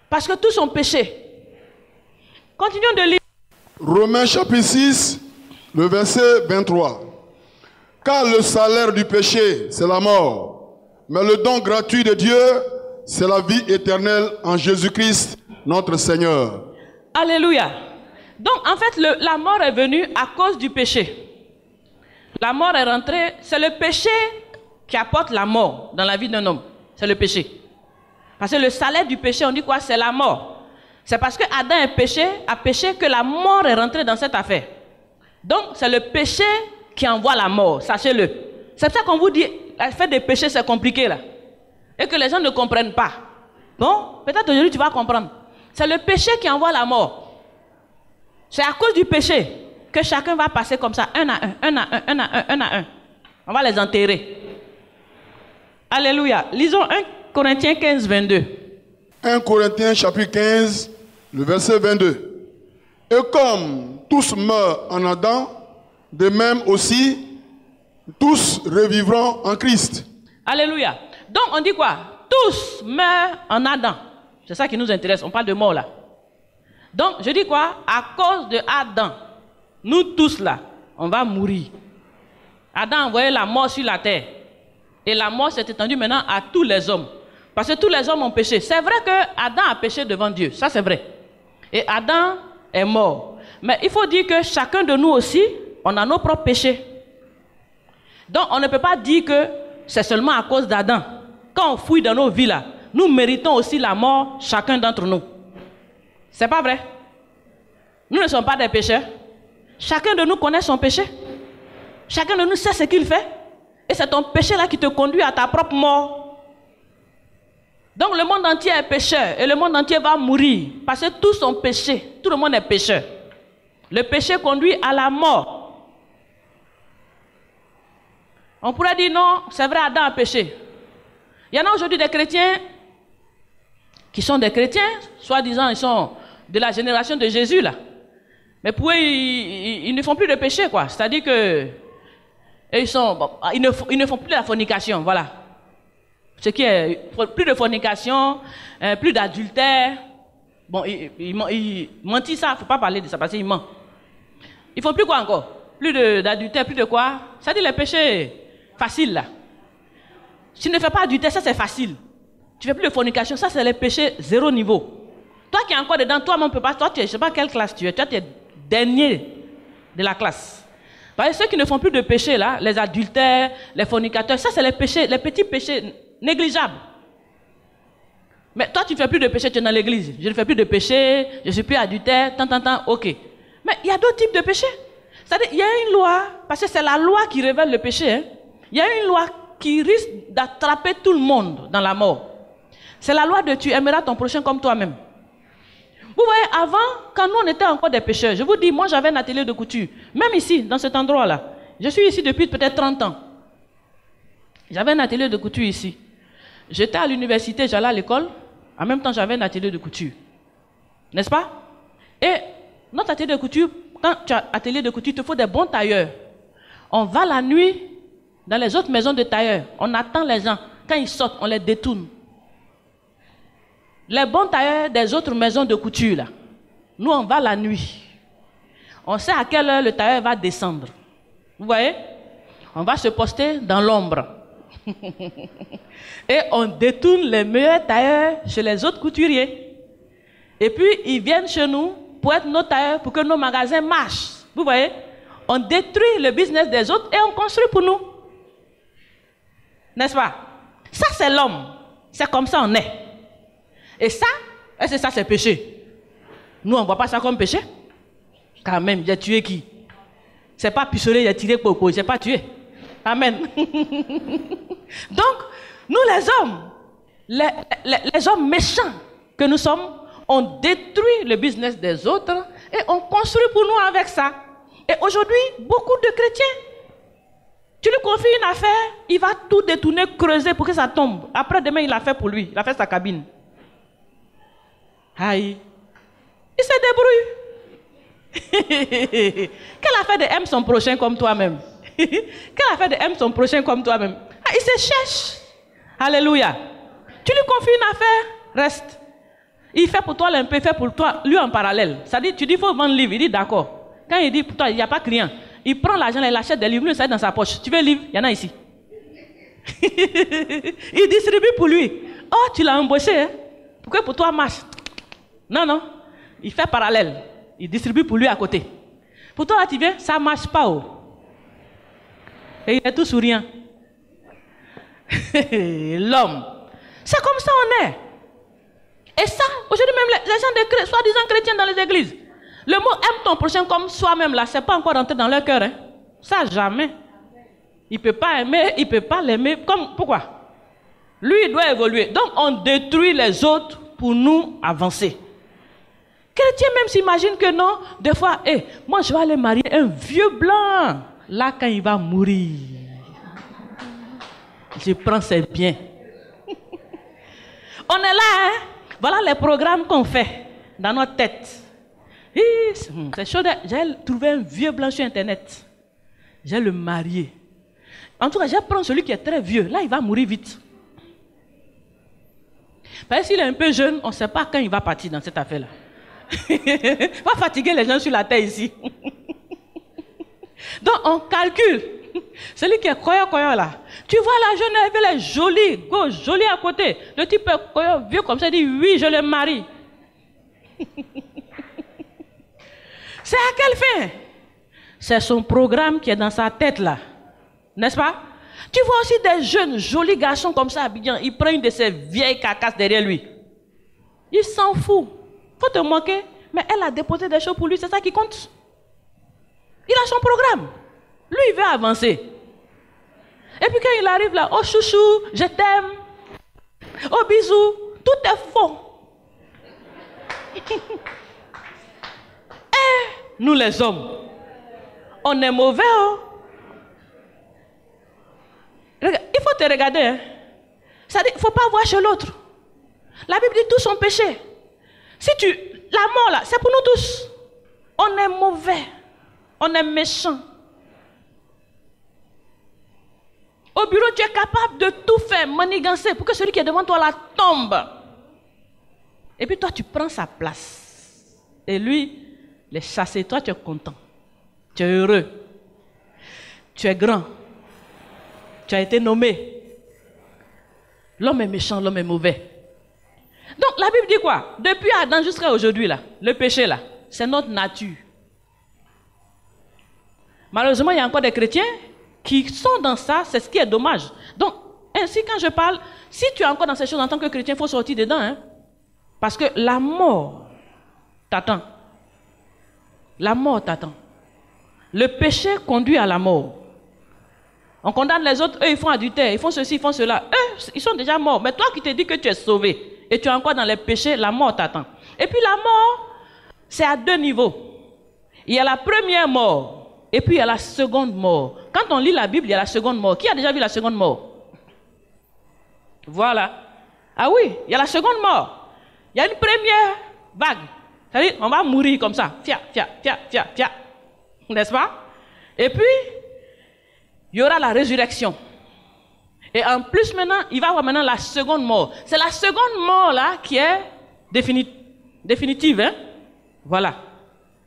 Parce que tous ont péché. Continuons de lire. Romains chapitre 6, le verset 23. Car le salaire du péché, c'est la mort. Mais le don gratuit de Dieu, c'est la vie éternelle en Jésus-Christ, notre Seigneur. Alléluia. Donc, en fait, la mort est venue à cause du péché. La mort est rentrée, c'est le péché qui apporte la mort dans la vie d'un homme. C'est le péché. Parce que le salaire du péché, on dit quoi? C'est la mort. C'est parce que Adam a péché que la mort est rentrée dans cette affaire. Donc, c'est le péché qui envoie la mort, sachez-le. C'est pour ça qu'on vous dit, l'affaire des péchés, c'est compliqué là. Et que les gens ne comprennent pas. Bon, peut-être aujourd'hui tu vas comprendre. C'est le péché qui envoie la mort. C'est à cause du péché que chacun va passer comme ça, un à un. On va les enterrer. Alléluia. Lisons 1 Corinthiens 15, 22. 1 Corinthiens chapitre 15, le verset 22. Et comme tous meurent en Adam, de même aussi, tous revivront en Christ. Alléluia. Donc on dit quoi? Tous meurent en Adam. C'est ça qui nous intéresse. On parle de mort là. Donc je dis quoi? À cause de Adam, nous tous là, on va mourir. Adam a envoyé la mort sur la terre. Et la mort s'est étendue maintenant à tous les hommes. Parce que tous les hommes ont péché. C'est vrai que Adam a péché devant Dieu. Ça c'est vrai. Et Adam est mort. Mais il faut dire que chacun de nous aussi, on a nos propres péchés. Donc on ne peut pas dire que c'est seulement à cause d'Adam. Quand on fouille dans nos vies là, nous méritons aussi la mort, chacun d'entre nous. C'est pas vrai? Nous ne sommes pas des pécheurs. Chacun de nous connaît son péché. Chacun de nous sait ce qu'il fait. Et c'est ton péché là qui te conduit à ta propre mort. Donc le monde entier est pécheur et le monde entier va mourir parce que tous ont péché. Tout le monde est pécheur. Le péché conduit à la mort. On pourrait dire non, c'est vrai, Adam a péché. Il y en a aujourd'hui des chrétiens qui sont des chrétiens, soi-disant ils sont de la génération de Jésus là. Mais pour eux, ils ne font plus de péché quoi. C'est-à-dire que ils ne font plus de la fornication, voilà. Ce qui est plus de fornication, plus d'adultère. Bon, ils mentent ça, il ne faut pas parler de ça parce qu'ils mentent. Ils font plus quoi encore? Plus d'adultère, plus de quoi? C'est-à-dire les péchés faciles là. Si tu ne fais pas d'adultère, ça c'est facile. Tu ne fais plus de fornication, ça c'est les péchés zéro niveau. Toi qui es encore dedans, toi on peut pas. Toi, je ne sais pas quelle classe tu es. Toi, tu es dernier de la classe. Parce que ceux qui ne font plus de péchés là, les adultères, les fornicateurs, ça c'est les péchés, les petits péchés négligeables. Mais toi tu ne fais plus de péché, tu es dans l'église. Je ne fais plus de péché, je ne suis plus adultère, ok. Mais il y a d'autres types de péchés. C'est-à-dire, il y a une loi, parce que c'est la loi qui révèle le péché. Hein. Il y a une loi qui risque d'attraper tout le monde dans la mort. C'est la loi de tu aimeras ton prochain comme toi-même. Vous voyez, avant, quand nous on était encore des pécheurs, je vous dis, moi j'avais un atelier de couture. Même ici, dans cet endroit-là. Je suis ici depuis peut-être 30 ans. J'avais un atelier de couture ici. J'étais à l'université, j'allais à l'école. En même temps, j'avais un atelier de couture. N'est-ce pas? Et notre atelier de couture, quand tu as un atelier de couture, il te faut des bons tailleurs. On va la nuit dans les autres maisons de tailleurs. On attend les gens. Quand ils sortent, on les détourne. Les bons tailleurs des autres maisons de couture, là. Nous, on va la nuit. On sait à quelle heure le tailleur va descendre. Vous voyez? On va se poster dans l'ombre. Et on détourne les meilleurs tailleurs chez les autres couturiers. Et puis, ils viennent chez nous pour être nos tailleurs, pour que nos magasins marchent. Vous voyez? On détruit le business des autres et on construit pour nous. N'est-ce pas? Ça, c'est l'homme. C'est comme ça on est. Et ça, est-ce que ça, c'est péché? Nous, on ne voit pas ça comme péché. Quand même, j'ai tué qui? C'est pas pistolet, j'ai tiré popo, j'ai pas tué. Amen. Donc, nous les hommes, les hommes méchants que nous sommes, on détruit le business des autres et on construit pour nous avec ça. Et aujourd'hui, beaucoup de chrétiens, tu lui confies une affaire, il va tout détourner, creuser pour que ça tombe. Après demain, il l'a fait pour lui, il a fait sa cabine. Aïe. Il se débrouille. Quelle affaire de aime son prochain comme toi-même? Quelle affaire de aime son prochain comme toi-même? Ah, il se cherche. Alléluia. Tu lui confies une affaire, reste. Il fait pour toi un peu, il fait pour toi, lui en parallèle. Ça dit, tu dis, il faut vendre un livre. Il dit, d'accord. Quand il dit, pour toi, il n'y a pas client. Il prend l'argent, il achète des livres, il met dans sa poche. Tu veux un livre? Il y en a ici. Il distribue pour lui. Oh, tu l'as embauché, hein? Pourquoi pour toi marche? Non, non. Il fait parallèle. Il distribue pour lui à côté. Pour toi, là, tu viens, ça ne marche pas. Oh. Et il est tout souriant. L'homme. C'est comme ça on est. Et ça, aujourd'hui même, les gens soi-disant chrétiens dans les églises, le mot aime ton prochain comme soi-même, là, c'est pas encore rentré dans leur cœur. Hein. Ça, jamais. Il ne peut pas aimer, il ne peut pas l'aimer. Pourquoi? Lui, il doit évoluer. Donc, on détruit les autres pour nous avancer. Chrétiens même s'imaginent que non, des fois, moi, je vais aller marier un vieux blanc. Là, quand il va mourir, je prends ses biens. On est là, hein? Voilà les programmes qu'on fait dans notre tête. C'est chaud. J'ai trouvé un vieux blanc sur Internet. J'ai le marié. En tout cas, je prends celui qui est très vieux. Là, il va mourir vite. Parce que s'il est un peu jeune, on ne sait pas quand il va partir dans cette affaire-là. Pas fatiguer les gens sur la terre ici. Donc, on calcule. Celui qui est croyant là. Tu vois la jeune, elle est jolie, gauche, jolie à côté. Le type est croyant, vieux comme ça, il dit oui, je le marie. C'est à quelle fin? C'est son programme qui est dans sa tête là. N'est-ce pas? Tu vois aussi des jeunes, jolis garçons comme ça, habillants. Il prend une de ces vieilles carcasses derrière lui. Il s'en fout. Faut te moquer. Mais elle a déposé des choses pour lui, c'est ça qui compte. Il a son programme. Lui, il veut avancer. Et puis quand il arrive là, oh chouchou, je t'aime. Oh bisous, tout est faux. Et nous les hommes, on est mauvais. Oh. Regarde, il faut te regarder. Hein. Ça dit, il ne faut pas voir chez l'autre. La Bible dit tous sont péchés. La mort là, c'est pour nous tous. On est mauvais. On est méchant. Au bureau, tu es capable de tout faire, manigancer, pour que celui qui est devant toi là tombe. Et puis toi, tu prends sa place. Et lui, les chasser, toi, tu es content. Tu es heureux. Tu es grand. Tu as été nommé. L'homme est méchant, l'homme est mauvais. Donc, la Bible dit quoi? Depuis Adam jusqu'à aujourd'hui, là, le péché, là, c'est notre nature. Malheureusement, il y a encore des chrétiens qui sont dans ça, c'est ce qui est dommage. Donc, ainsi, quand je parle, si tu es encore dans ces choses en tant que chrétien, il faut sortir dedans. Hein? Parce que la mort t'attend. La mort t'attend. Le péché conduit à la mort. On condamne les autres, eux, ils font adultère, ils font ceci, ils font cela. Eux, ils sont déjà morts. Mais toi qui te dis que tu es sauvé et tu es encore dans les péchés, la mort t'attend. Et puis la mort, c'est à deux niveaux. Il y a la première mort. Et puis il y a la seconde mort. Quand on lit la Bible, il y a la seconde mort. Qui a déjà vu la seconde mort? Voilà. Ah oui, il y a la seconde mort. Il y a une première vague. C'est-à-dire, on va mourir comme ça. Fia, fia, fia, fia, fia. N'est-ce pas? Et puis, il y aura la résurrection. Et en plus maintenant, il va y avoir maintenant la seconde mort. C'est la seconde mort là qui est définitive. Hein? Voilà.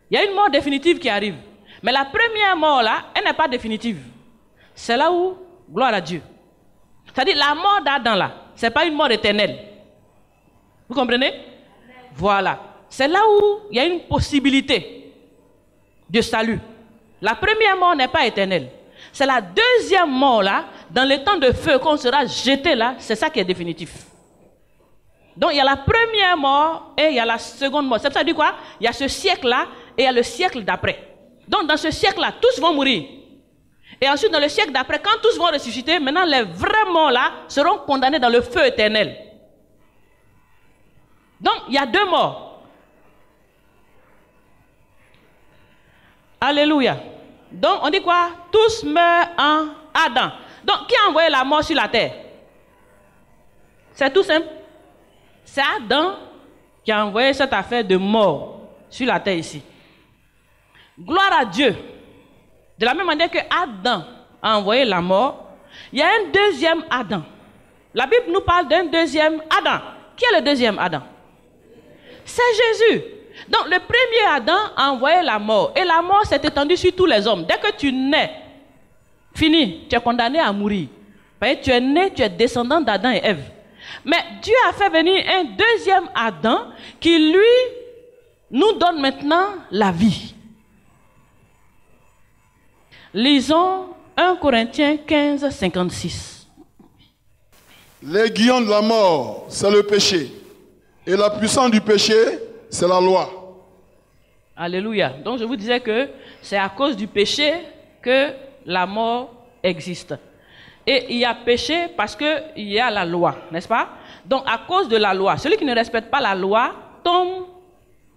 Il y a une mort définitive qui arrive. Mais la première mort là, elle n'est pas définitive. C'est là où, gloire à Dieu. C'est-à-dire la mort d'Adam là, ce n'est pas une mort éternelle. Vous comprenez? Voilà. C'est là où il y a une possibilité de salut. La première mort n'est pas éternelle. C'est la deuxième mort là, dans le temps de feu qu'on sera jeté là, c'est ça qui est définitif. Donc il y a la première mort et il y a la seconde mort. Ça veut dire quoi? Il y a ce siècle-là et il y a le siècle d'après. Donc dans ce siècle-là, tous vont mourir. Et ensuite dans le siècle d'après, quand tous vont ressusciter, maintenant les vrais morts là seront condamnés dans le feu éternel. Donc il y a deux morts. Alléluia. Donc on dit quoi? Tous meurent en Adam. Donc qui a envoyé la mort sur la terre? C'est tout simple. C'est Adam qui a envoyé cette affaire de mort sur la terre ici. Gloire à Dieu. De la même manière que Adam a envoyé la mort, il y a un deuxième Adam. La Bible nous parle d'un deuxième Adam. Qui est le deuxième Adam? C'est Jésus. Donc le premier Adam a envoyé la mort. Et la mort s'est étendue sur tous les hommes. Dès que tu nais, fini, tu es condamné à mourir. Parce que tu es né, tu es descendant d'Adam et Ève. Mais Dieu a fait venir un deuxième Adam qui, lui, nous donne maintenant la vie. Lisons 1 Corinthiens 15, 56. L'aiguillon de la mort, c'est le péché. Et la puissance du péché, c'est la loi. Alléluia. Donc je vous disais que c'est à cause du péché que la mort existe. Et il y a péché parce qu'il y a la loi, n'est-ce pas? Donc à cause de la loi, celui qui ne respecte pas la loi tombe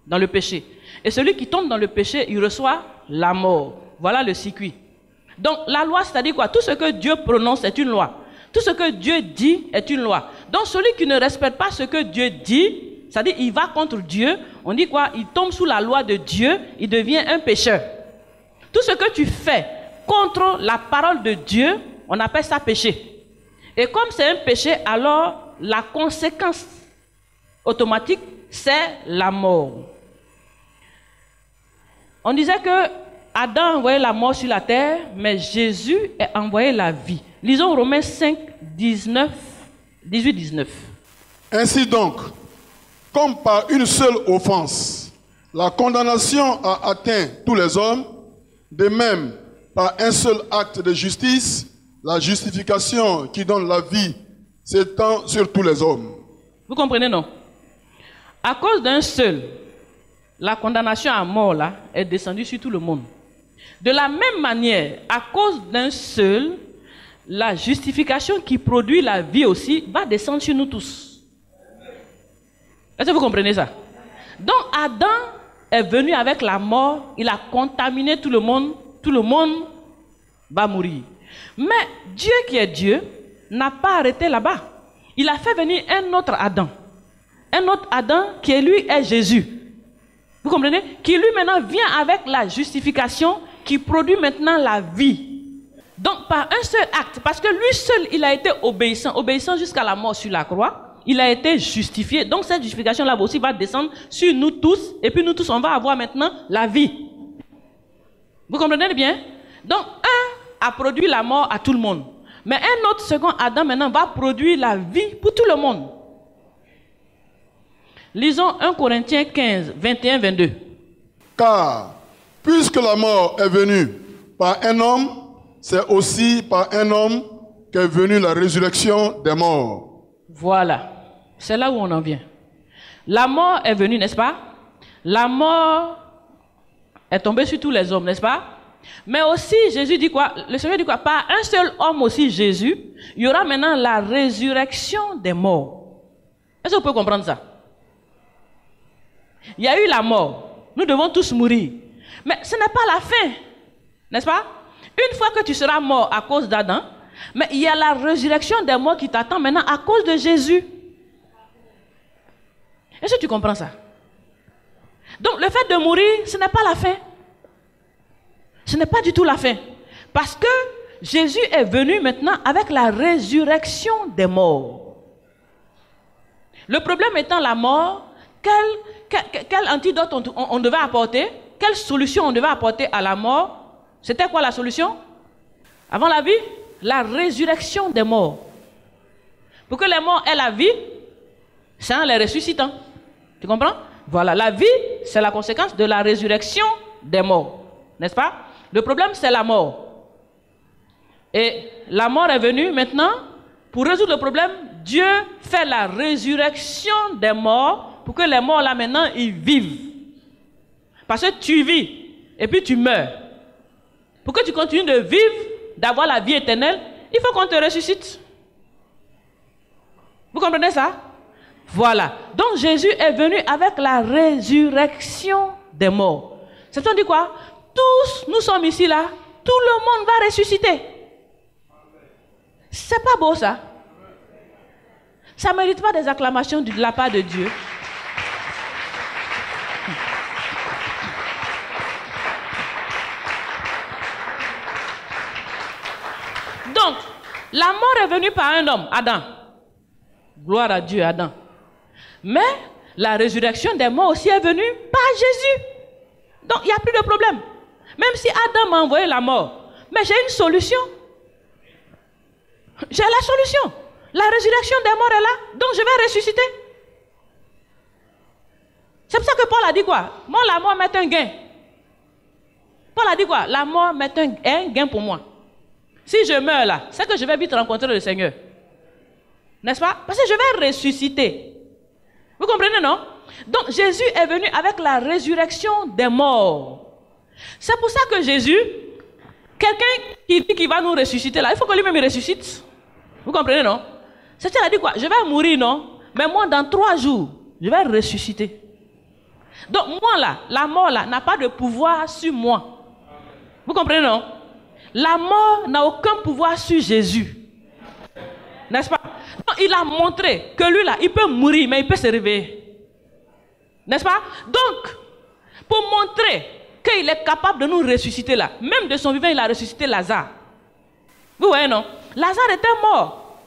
dans le péché. Et celui qui tombe dans le péché, il reçoit la mort. Voilà le circuit. Donc la loi, c'est-à-dire quoi? Tout ce que Dieu prononce est une loi. Tout ce que Dieu dit est une loi. Donc celui qui ne respecte pas ce que Dieu dit, c'est-à-dire il va contre Dieu, on dit quoi? Il tombe sous la loi de Dieu, il devient un pécheur. Tout ce que tu fais contre la parole de Dieu, on appelle ça péché. Et comme c'est un péché, alors la conséquence automatique, c'est la mort. On disait que Adam a envoyé la mort sur la terre, mais Jésus a envoyé la vie. Lisons Romains 5, 18, 19. Ainsi donc, comme par une seule offense, la condamnation a atteint tous les hommes, de même, par un seul acte de justice, la justification qui donne la vie s'étend sur tous les hommes. Vous comprenez, non? À cause d'un seul, la condamnation à mort là, est descendue sur tout le monde. De la même manière, à cause d'un seul, la justification qui produit la vie aussi va descendre sur nous tous. Est-ce que vous comprenez ça? Donc Adam est venu avec la mort, il a contaminé tout le monde va mourir. Mais Dieu qui est Dieu n'a pas arrêté là-bas. Il a fait venir un autre Adam. Un autre Adam qui lui est Jésus. Vous comprenez? Qui lui maintenant vient avec la justification qui produit maintenant la vie. Donc par un seul acte, parce que lui seul il a été obéissant jusqu'à la mort sur la croix, il a été justifié. Donc cette justification là aussi va descendre sur nous tous, et puis nous tous on va avoir maintenant la vie. Vous comprenez bien? Donc un a produit la mort à tout le monde, mais un autre second Adam maintenant va produire la vie pour tout le monde. Lisons 1 Corinthiens 15, 21, 22. Car, puisque la mort est venue par un homme, c'est aussi par un homme qu'est venue la résurrection des morts. Voilà, c'est là où on en vient. La mort est venue, n'est-ce pas? La mort est tombée sur tous les hommes, n'est-ce pas? Mais aussi, Jésus dit quoi? Le Seigneur dit quoi? Par un seul homme aussi, Jésus, il y aura maintenant la résurrection des morts. Est-ce que vous pouvez comprendre ça? Il y a eu la mort. Nous devons tous mourir. Mais ce n'est pas la fin. N'est-ce pas? Une fois que tu seras mort à cause d'Adam, mais il y a la résurrection des morts qui t'attend maintenant à cause de Jésus. Est-ce que tu comprends ça? Donc le fait de mourir, ce n'est pas la fin. Ce n'est pas du tout la fin. Parce que Jésus est venu maintenant avec la résurrection des morts. Le problème étant la mort, quel antidote on devait apporter? Quelle solution on devait apporter à la mort? C'était quoi la solution? Avant la vie, la résurrection des morts. Pour que les morts aient la vie, c'est en les ressuscitant. Tu comprends? Voilà, la vie, c'est la conséquence de la résurrection des morts. N'est-ce pas? Le problème, c'est la mort. Et la mort est venue maintenant. Pour résoudre le problème, Dieu fait la résurrection des morts pour que les morts là maintenant, ils vivent. Parce que tu vis et puis tu meurs. Pour que tu continues de vivre, d'avoir la vie éternelle, il faut qu'on te ressuscite. Vous comprenez ça? Voilà. Donc Jésus est venu avec la résurrection des morts. Ça veut dire quoi? Tous, nous sommes ici là, tout le monde va ressusciter. C'est pas beau ça? Ça ne mérite pas des acclamations de la part de Dieu. Donc, la mort est venue par un homme, Adam. Gloire à Dieu, Adam. Mais la résurrection des morts aussi est venue par Jésus. Donc, il n'y a plus de problème. Même si Adam m'a envoyé la mort, mais j'ai une solution. J'ai la solution. La résurrection des morts est là, donc je vais ressusciter. C'est pour ça que Paul a dit quoi? Moi, la mort m'est un gain. Paul a dit quoi? La mort m'est un gain pour moi. Si je meurs là, c'est que je vais vite rencontrer le Seigneur. N'est-ce pas? Parce que je vais ressusciter. Vous comprenez, non? Donc Jésus est venu avec la résurrection des morts. C'est pour ça que Jésus, quelqu'un qui dit qu'il va nous ressusciter là, il faut que lui-même il ressuscite. Vous comprenez, non? C'est-à-dire, il a dit quoi? Je vais mourir, non? Mais moi, dans 3 jours, je vais ressusciter. Donc moi là, la mort là, n'a pas de pouvoir sur moi. Vous comprenez, non? La mort n'a aucun pouvoir sur Jésus. N'est-ce pas? Donc, il a montré que lui là, il peut mourir, mais il peut se réveiller. N'est-ce pas? Donc, pour montrer qu'il est capable de nous ressusciter là, même de son vivant, il a ressuscité Lazare. Vous voyez, non? Lazare était mort.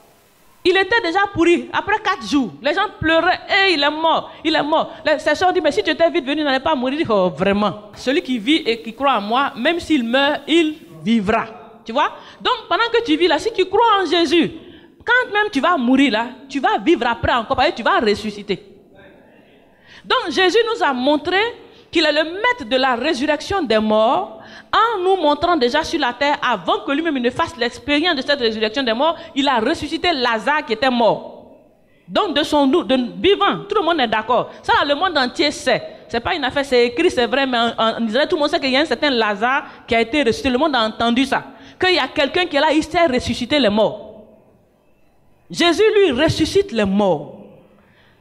Il était déjà pourri. Après 4 jours, les gens pleuraient. Et il est mort, il est mort. Les sœurs disent, mais si tu étais vite venu, il n'allait pas mourir. Oh, vraiment. Celui qui vit et qui croit en moi, même s'il meurt, il vivra. Tu vois? Donc, pendant que tu vis là, si tu crois en Jésus, quand même tu vas mourir là, tu vas vivre après encore, parce que tu vas ressusciter. Donc, Jésus nous a montré qu'il est le maître de la résurrection des morts, en nous montrant déjà sur la terre, avant que lui-même ne fasse l'expérience de cette résurrection des morts, il a ressuscité Lazare qui était mort. Donc de son vivant, tout le monde est d'accord. Ça là, le monde entier sait. C'est pas une affaire, c'est écrit, c'est vrai, mais en Israël, tout le monde sait qu'il y a un certain Lazare qui a été ressuscité. Le monde a entendu ça. Qu'il y a quelqu'un qui est là, il sait ressusciter les morts. Jésus, lui, ressuscite les morts.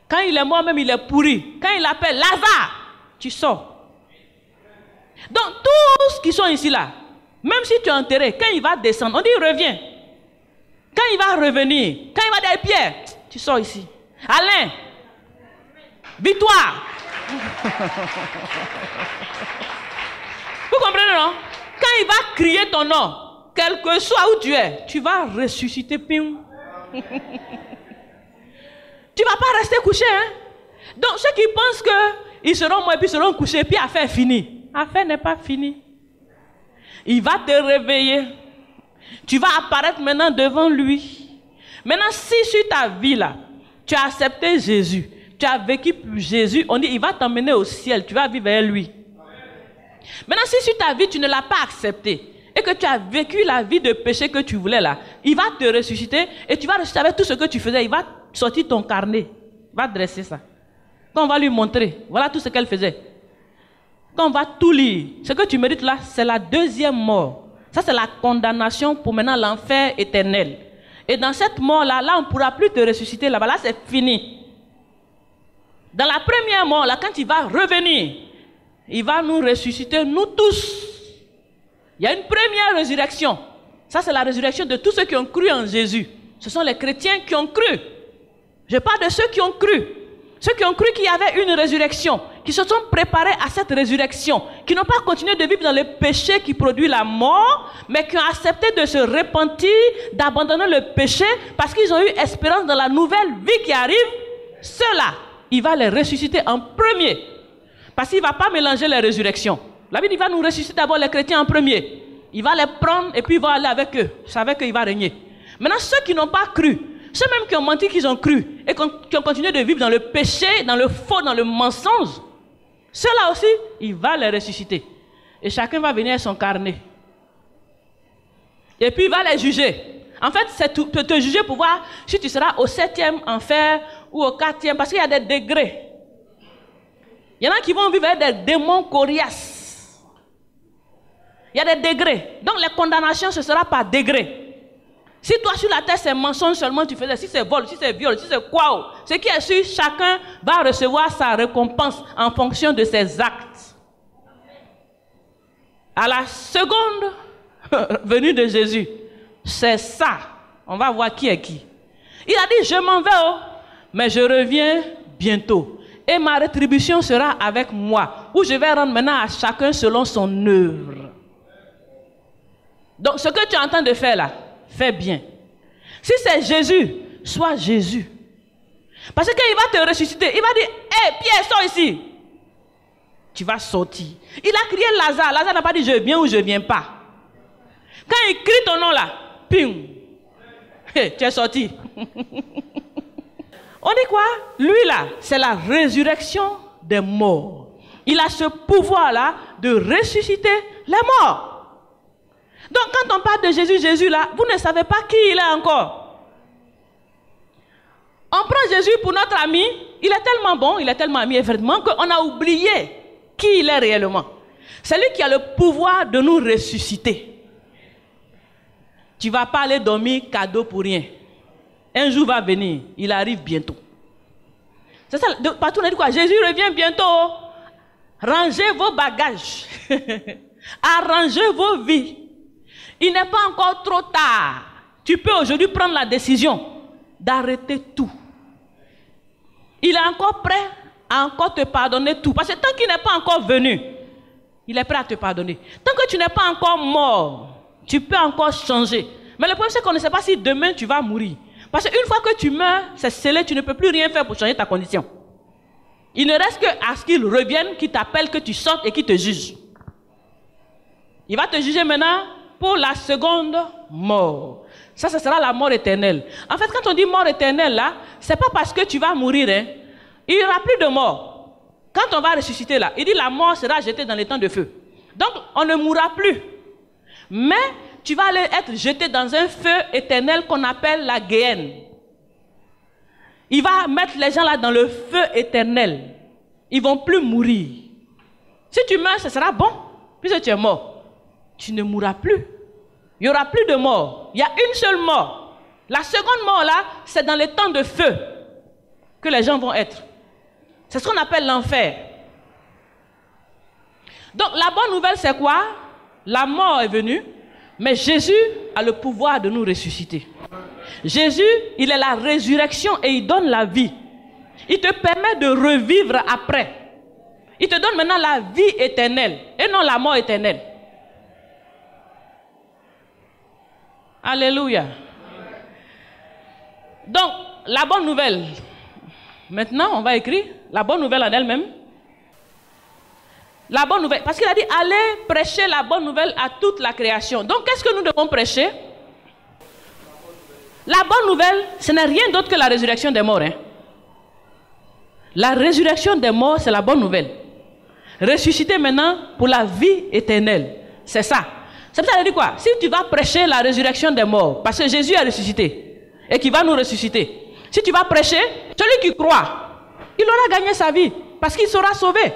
Quand il est mort, même il est pourri. Quand il appelle Lazare, tu sors. Donc tous qui sont ici là, même si tu es enterré, quand il va descendre, on dit reviens. Quand il va revenir, quand il va dire Pierre, tu sors ici. Alain, victoire. Vous comprenez, non? Quand il va crier ton nom, quel que soit où tu es, tu vas ressusciter. Pim. Tu ne vas pas rester couché. Hein? Donc ceux qui pensent qu'ils seront morts et puis seront couchés, puis l'affaire est finie. L'affaire n'est pas finie. Il va te réveiller. Tu vas apparaître maintenant devant lui. Maintenant, si sur ta vie là, tu as accepté Jésus, tu as vécu pour Jésus, on dit il va t'emmener au ciel, tu vas vivre avec lui. Maintenant, si sur ta vie tu ne l'as pas accepté et que tu as vécu la vie de péché que tu voulais là, il va te ressusciter et tu vas ressusciter avec tout ce que tu faisais. Il va sortir ton carnet, il va dresser ça. Quand on va lui montrer, voilà tout ce qu'elle faisait. Quand on va tout lire, ce que tu mérites là, c'est la deuxième mort. Ça, c'est la condamnation pour maintenant l'enfer éternel. Et dans cette mort-là, là, on ne pourra plus te ressusciter là-bas. Là, c'est fini. Dans la première mort, là, quand il va revenir, il va nous ressusciter, nous tous. Il y a une première résurrection. Ça, c'est la résurrection de tous ceux qui ont cru en Jésus. Ce sont les chrétiens qui ont cru. Je parle de ceux qui ont cru. Ceux qui ont cru qu'il y avait une résurrection, qui se sont préparés à cette résurrection, qui n'ont pas continué de vivre dans le péché qui produit la mort, mais qui ont accepté de se repentir, d'abandonner le péché, parce qu'ils ont eu espérance dans la nouvelle vie qui arrive. Ceux-là, il va les ressusciter en premier, parce qu'il ne va pas mélanger les résurrections. La Bible, il va nous ressusciter d'abord les chrétiens en premier. Il va les prendre et puis il va aller avec eux. C'est avec eux qu'il va régner. Maintenant, ceux qui n'ont pas cru, ceux même qui ont menti qu'ils ont cru et qui ont continué de vivre dans le péché, dans le faux, dans le mensonge, ceux-là aussi, il va les ressusciter. Et chacun va venir à son carnet. Et puis il va les juger. En fait, c'est te juger pour voir si tu seras au 7e enfer ou au 4e, parce qu'il y a des degrés. Il y en a qui vont vivre avec des démons coriaces. Il y a des degrés. Donc les condamnations, ce sera par degrés. Si toi sur la terre c'est mensonge seulement tu faisais, si c'est vol, si c'est viol, si c'est quoi, ce qui est sûr, chacun va recevoir sa récompense en fonction de ses actes. À la seconde venue de Jésus, c'est ça. On va voir qui est qui. Il a dit, je m'en vais, mais je reviens bientôt. Et ma rétribution sera avec moi, où je vais rendre maintenant à chacun selon son œuvre. Donc ce que tu es en train de faire là, fais bien. Si c'est Jésus, sois Jésus. Parce que quand il va te ressusciter, il va dire, hé, Pierre, sors ici. Tu vas sortir. Il a crié Lazare. Lazare n'a pas dit, je viens ou je ne viens pas. Quand il crie ton nom là, ping, hey, tu es sorti. On dit quoi? Lui là, c'est la résurrection des morts. Il a ce pouvoir là de ressusciter les morts. Donc quand on parle de Jésus, Jésus là, vous ne savez pas qui il est encore. On prend Jésus pour notre ami, il est tellement bon, il est tellement ami effectivement qu'on a oublié qui il est réellement. C'est lui qui a le pouvoir de nous ressusciter. Tu ne vas pas aller dormir cadeau pour rien. Un jour va venir, il arrive bientôt. C'est ça, partout on a dit quoi? Jésus revient bientôt. Rangez vos bagages. Arrangez vos vies. Il n'est pas encore trop tard. Tu peux aujourd'hui prendre la décision d'arrêter tout. Il est encore prêt à encore te pardonner tout. Parce que tant qu'il n'est pas encore venu, il est prêt à te pardonner. Tant que tu n'es pas encore mort, tu peux encore changer. Mais le problème c'est qu'on ne sait pas si demain tu vas mourir. Parce qu'une fois que tu meurs, c'est scellé, tu ne peux plus rien faire pour changer ta condition. Il ne reste qu'à ce qu'il revienne, qu'il t'appelle, que tu sortes et qu'il te juge. Il va te juger maintenant pour la seconde mort. Ça, ce sera la mort éternelle. En fait, quand on dit mort éternelle, là, c'est pas parce que tu vas mourir, hein. Il n'y aura plus de mort. Quand on va ressusciter, là, il dit la mort sera jetée dans les temps de feu. Donc, on ne mourra plus. Mais, tu vas aller être jeté dans un feu éternel qu'on appelle la Géhenne. Il va mettre les gens là dans le feu éternel. Ils ne vont plus mourir. Si tu meurs, ce sera bon, puisque tu es mort. Tu ne mourras plus. Il n'y aura plus de mort. Il y a une seule mort. La seconde mort là, c'est dans les temps de feu que les gens vont être. C'est ce qu'on appelle l'enfer. Donc la bonne nouvelle c'est quoi? La mort est venue, mais Jésus a le pouvoir de nous ressusciter. Jésus, il est la résurrection et il donne la vie. Il te permet de revivre après. Il te donne maintenant la vie éternelle et non la mort éternelle. Alléluia. Donc, la bonne nouvelle. Maintenant, on va écrire la bonne nouvelle en elle-même. La bonne nouvelle. Parce qu'il a dit, allez prêcher la bonne nouvelle à toute la création. Donc, qu'est-ce que nous devons prêcher? La bonne nouvelle, ce n'est rien d'autre que la résurrection des morts. Hein. La résurrection des morts, c'est la bonne nouvelle. Ressusciter maintenant pour la vie éternelle. C'est ça. C'est pour ça qu'il dit quoi? Si tu vas prêcher la résurrection des morts, parce que Jésus a ressuscité et qu'il va nous ressusciter. Si tu vas prêcher, celui qui croit, il aura gagné sa vie parce qu'il sera sauvé.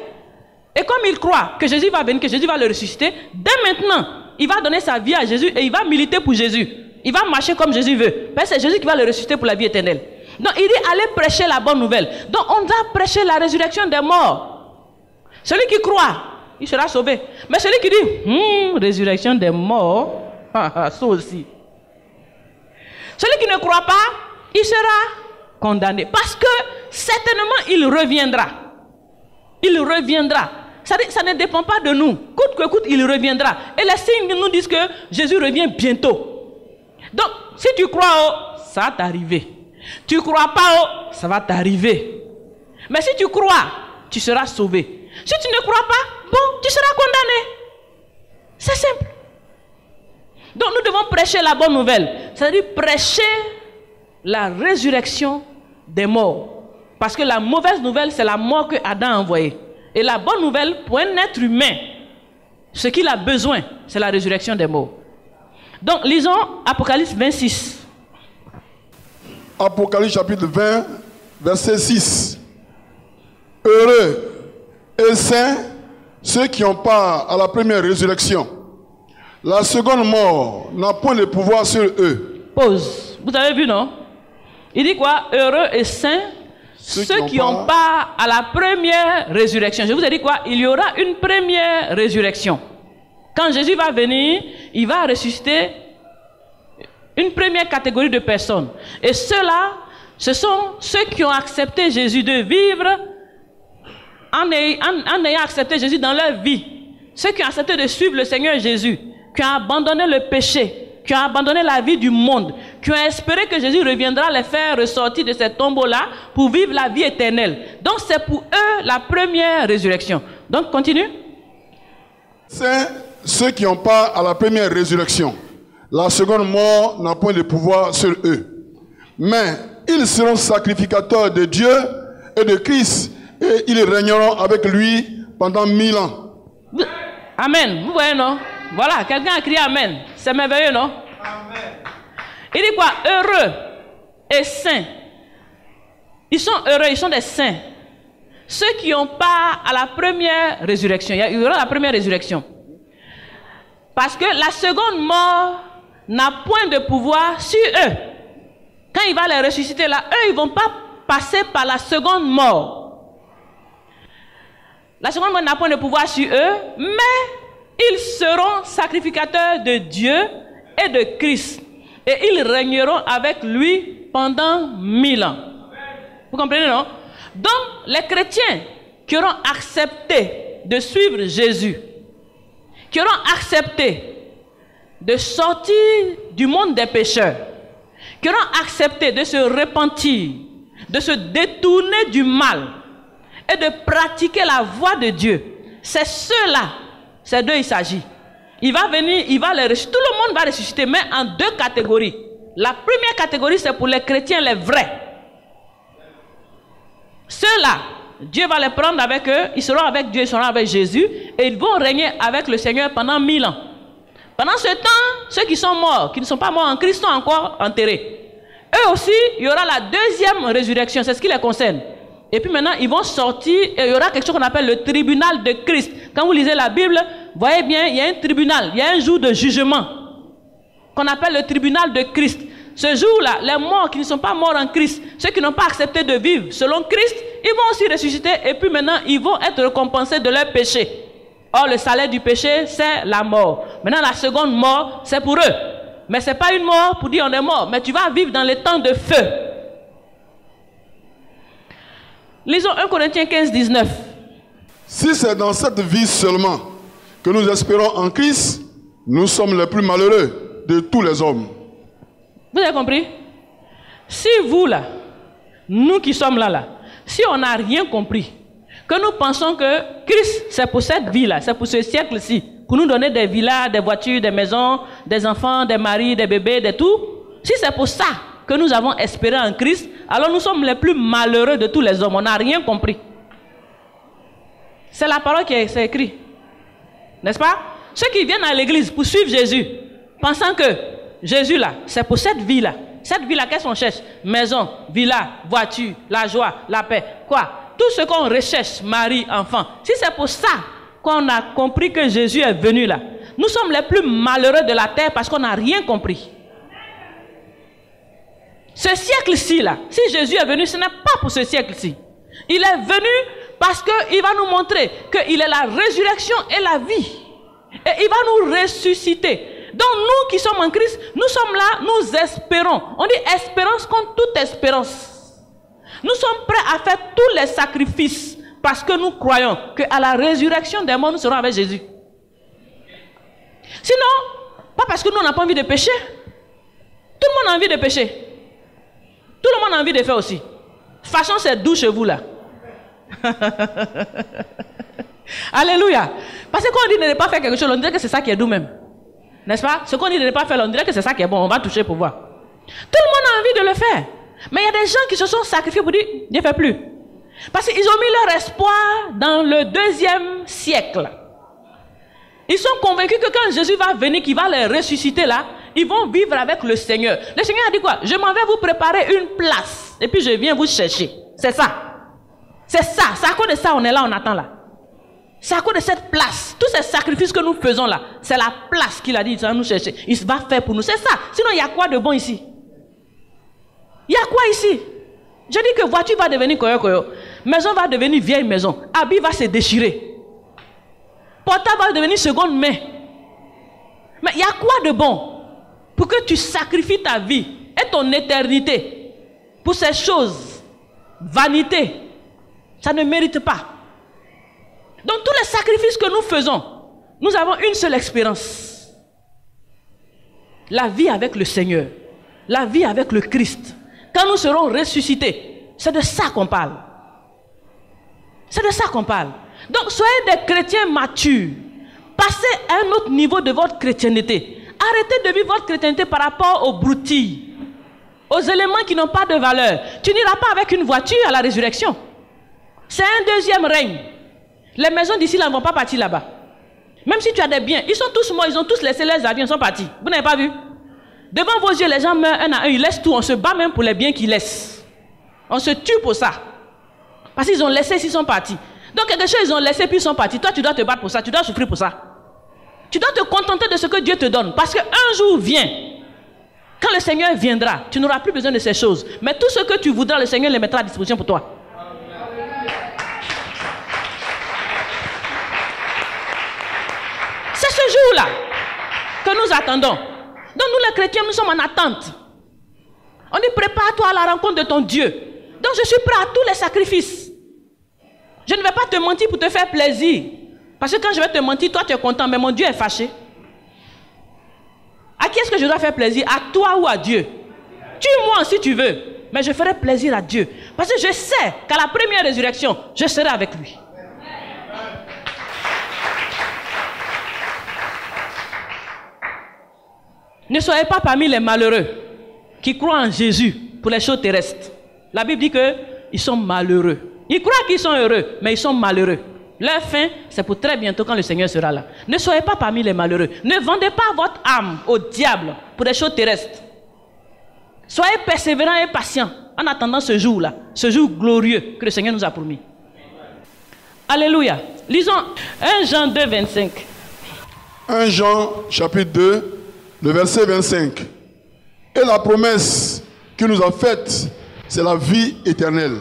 Et comme il croit que Jésus va venir, que Jésus va le ressusciter, dès maintenant, il va donner sa vie à Jésus et il va militer pour Jésus. Il va marcher comme Jésus veut. Parce que c'est Jésus qui va le ressusciter pour la vie éternelle. Donc il dit, allez prêcher la bonne nouvelle. Donc on doit prêcher la résurrection des morts. Celui qui croit, il sera sauvé. Mais celui qui dit, résurrection des morts, ça aussi. Celui qui ne croit pas, il sera condamné. Parce que certainement, il reviendra. Il reviendra. Ça ne dépend pas de nous. Coûte que coûte, il reviendra. Et les signes nous disent que Jésus revient bientôt. Donc, si tu crois, ça va t'arriver. Tu ne crois pas, ça va t'arriver. Mais si tu crois, tu seras sauvé. Si tu ne crois pas, bon, tu seras condamné. C'est simple. Donc nous devons prêcher la bonne nouvelle. C'est-à-dire prêcher la résurrection des morts. Parce que la mauvaise nouvelle, c'est la mort que Adam a envoyée. Et la bonne nouvelle, pour un être humain, ce qu'il a besoin, c'est la résurrection des morts. Donc, lisons Apocalypse 26. Apocalypse chapitre 20, verset 6. Heureux et saints ceux qui ont part à la première résurrection. La seconde mort n'a point de pouvoir sur eux. Pause. Vous avez vu, non? Il dit quoi? Heureux et saints ceux qui ont part à la première résurrection. Je vous ai dit quoi? Il y aura une première résurrection. Quand Jésus va venir, il va ressusciter une première catégorie de personnes. Et ceux-là, ce sont ceux qui ont accepté Jésus de vivre en ayant accepté Jésus dans leur vie. Ceux qui ont accepté de suivre le Seigneur Jésus, qui ont abandonné le péché, qui ont abandonné la vie du monde, qui ont espéré que Jésus reviendra les faire ressortir de cette tombeau-là pour vivre la vie éternelle. Donc c'est pour eux la première résurrection. Donc continue. C'est ceux qui ont part à la première résurrection. La seconde mort n'a point de pouvoir sur eux. Mais ils seront sacrificateurs de Dieu et de Christ, et ils régneront avec lui pendant 1000 ans. Amen. Vous voyez, non? Voilà, quelqu'un a crié Amen. C'est merveilleux, non? Amen. Il dit quoi? Heureux et saints. Ils sont heureux, ils sont des saints. Ceux qui ont part à la première résurrection. Il y aura la première résurrection. Parce que la seconde mort n'a point de pouvoir sur eux. Quand il va les ressusciter là, eux, ils ne vont pas passer par la seconde mort. La seconde mort n'a point de pouvoir sur eux, mais ils seront sacrificateurs de Dieu et de Christ. Et ils régneront avec lui pendant 1000 ans. Vous comprenez, non? Donc, les chrétiens qui auront accepté de suivre Jésus, qui auront accepté de sortir du monde des pécheurs, qui auront accepté de se repentir, de se détourner du mal et de pratiquer la voie de Dieu, c'est ceux-là, c'est d'eux il s'agit. Il va venir, il va les ressusciter, tout le monde va ressusciter, mais en deux catégories. La première catégorie, c'est pour les chrétiens, les vrais. Ceux-là, Dieu va les prendre avec eux, ils seront avec Dieu, ils seront avec Jésus, et ils vont régner avec le Seigneur pendant 1000 ans. Pendant ce temps, ceux qui sont morts, qui ne sont pas morts en Christ, sont encore enterrés. Eux aussi, il y aura la deuxième résurrection, c'est ce qui les concerne. Et puis maintenant, ils vont sortir et il y aura quelque chose qu'on appelle le tribunal de Christ. Quand vous lisez la Bible, vous voyez bien, il y a un tribunal, il y a un jour de jugement qu'on appelle le tribunal de Christ. Ce jour-là, les morts qui ne sont pas morts en Christ, ceux qui n'ont pas accepté de vivre selon Christ, ils vont aussi ressusciter et puis maintenant, ils vont être récompensés de leur péché. Or, le salaire du péché, c'est la mort. Maintenant, la seconde mort, c'est pour eux. Mais ce n'est pas une mort pour dire on est mort, mais tu vas vivre dans les temps de feu. Lisons 1 Corinthiens 15, 19. Si c'est dans cette vie seulement que nous espérons en Christ, nous sommes les plus malheureux de tous les hommes. Vous avez compris? Si vous là, nous qui sommes là, si on n'a rien compris, que nous pensons que Christ c'est pour cette vie-là, c'est pour ce siècle-ci, pour nous donner des villas, des voitures, des maisons, des enfants, des maris, des bébés, des tout, si c'est pour ça que nous avons espéré en Christ, alors nous sommes les plus malheureux de tous les hommes. On n'a rien compris. C'est la parole qui est écrite. N'est-ce pas? Ceux qui viennent à l'église pour suivre Jésus, pensant que Jésus là, c'est pour cette vie-là. Cette vie-là, qu'est-ce qu'on cherche? Maison, villa, voiture, la joie, la paix. Quoi? Tout ce qu'on recherche, mari, enfant. Si c'est pour ça qu'on a compris que Jésus est venu là, nous sommes les plus malheureux de la terre parce qu'on n'a rien compris. Ce siècle-ci, là, si Jésus est venu, ce n'est pas pour ce siècle-ci. Il est venu parce qu'il va nous montrer qu'il est la résurrection et la vie. Et il va nous ressusciter. Donc nous qui sommes en Christ, nous sommes là, nous espérons. On dit espérance contre toute espérance. Nous sommes prêts à faire tous les sacrifices parce que nous croyons qu'à la résurrection des morts, nous serons avec Jésus. Sinon, pas parce que nous n'avons pas envie de pécher. Tout le monde a envie de pécher. Tout le monde a envie de faire aussi. Façon, c'est doux chez vous là. Alléluia. Parce que quand on dit de ne pas faire quelque chose, on dirait que c'est ça qui est doux même. N'est-ce pas? Ce qu'on dit de ne pas faire, on dirait que c'est ça qui est bon. On va toucher pour voir. Tout le monde a envie de le faire. Mais il y a des gens qui se sont sacrifiés pour dire, je ne fais plus. Parce qu'ils ont mis leur espoir dans le 2e siècle. Ils sont convaincus que quand Jésus va venir, qu'il va les ressusciter là, ils vont vivre avec le Seigneur. Le Seigneur a dit quoi? Je m'en vais vous préparer une place. Et puis je viens vous chercher. C'est ça. C'est ça. C'est à cause de ça on est là, on attend là. C'est à cause de cette place. Tous ces sacrifices que nous faisons là, c'est la place qu'il a dit, il va nous chercher. Il va faire pour nous. C'est ça. Sinon, il y a quoi de bon ici? Il y a quoi ici? Je dis que voiture va devenir koyo. Maison va devenir vieille maison. Habit va se déchirer. Portable va devenir seconde main. Mais il y a quoi de bon pour que tu sacrifies ta vie et ton éternité pour ces choses? Vanité. Ça ne mérite pas. Dans tous les sacrifices que nous faisons, nous avons une seule expérience. La vie avec le Seigneur. La vie avec le Christ. Quand nous serons ressuscités, c'est de ça qu'on parle. C'est de ça qu'on parle. Donc soyez des chrétiens matures. Passez à un autre niveau de votre chrétienté. Arrêtez de vivre votre chrétienté par rapport aux broutilles, aux éléments qui n'ont pas de valeur. Tu n'iras pas avec une voiture à la résurrection. C'est un deuxième règne. Les maisons d'ici là ne vont pas partir là-bas. Même si tu as des biens, ils sont tous morts, ils ont tous laissé les avions, ils sont partis. Vous n'avez pas vu? Devant vos yeux, les gens meurent un à un, ils laissent tout, on se bat même pour les biens qu'ils laissent. On se tue pour ça. Parce qu'ils ont laissé, ils sont partis. Donc quelque chose, ils ont laissé, puis ils sont partis. Toi, tu dois te battre pour ça, tu dois souffrir pour ça. Tu dois te contenter de ce que Dieu te donne. Parce qu'un jour vient, quand le Seigneur viendra, tu n'auras plus besoin de ces choses. Mais tout ce que tu voudras, le Seigneur les mettra à disposition pour toi. C'est ce jour-là que nous attendons. Donc nous les chrétiens, nous sommes en attente. On dit prépare-toi à la rencontre de ton Dieu. Donc je suis prêt à tous les sacrifices. Je ne vais pas te mentir pour te faire plaisir. Parce que quand je vais te mentir, toi tu es content, mais mon Dieu est fâché. À qui est-ce que je dois faire plaisir? À toi ou à Dieu? Tue-moi si tu veux, mais je ferai plaisir à Dieu. Parce que je sais qu'à la première résurrection, je serai avec lui. Ne soyez pas parmi les malheureux qui croient en Jésus pour les choses terrestres. La Bible dit qu'ils sont malheureux. Ils croient qu'ils sont heureux, mais ils sont malheureux. Leur fin, c'est pour très bientôt quand le Seigneur sera là. Ne soyez pas parmi les malheureux. Ne vendez pas votre âme au diable pour des choses terrestres. Soyez persévérants et patients en attendant ce jour-là, ce jour glorieux que le Seigneur nous a promis. Alléluia. Lisons 1 Jean 2, 25. 1 Jean chapitre 2. Le verset 25. Et la promesse qu'il nous a faite, c'est la vie éternelle.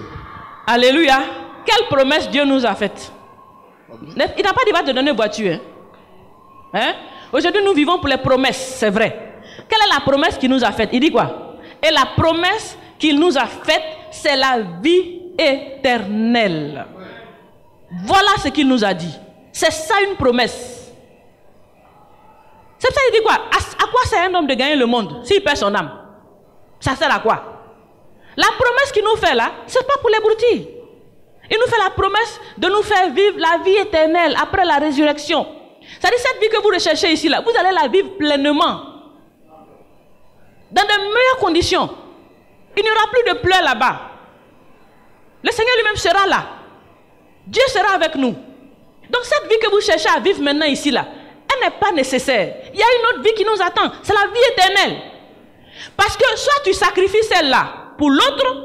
Alléluia. Quelle promesse Dieu nous a faite? Il n'a pas dit qu'il va te donner une voiture. Hein? Aujourd'hui, nous vivons pour les promesses, c'est vrai. Quelle est la promesse qu'il nous a faite? Il dit quoi? Et la promesse qu'il nous a faite, c'est la vie éternelle. Voilà ce qu'il nous a dit. C'est ça une promesse. C'est pour ça qu'il dit quoi? À quoi sert un homme de gagner le monde s'il perd son âme? Ça sert à quoi? La promesse qu'il nous fait là, ce n'est pas pour les broutilles. Il nous fait la promesse de nous faire vivre la vie éternelle après la résurrection. C'est-à-dire cette vie que vous recherchez ici là, vous allez la vivre pleinement. Dans de meilleures conditions. Il n'y aura plus de pleurs là-bas. Le Seigneur lui-même sera là. Dieu sera avec nous. Donc cette vie que vous cherchez à vivre maintenant ici là, elle n'est pas nécessaire. Il y a une autre vie qui nous attend. C'est la vie éternelle. Parce que soit tu sacrifies celle-là pour l'autre,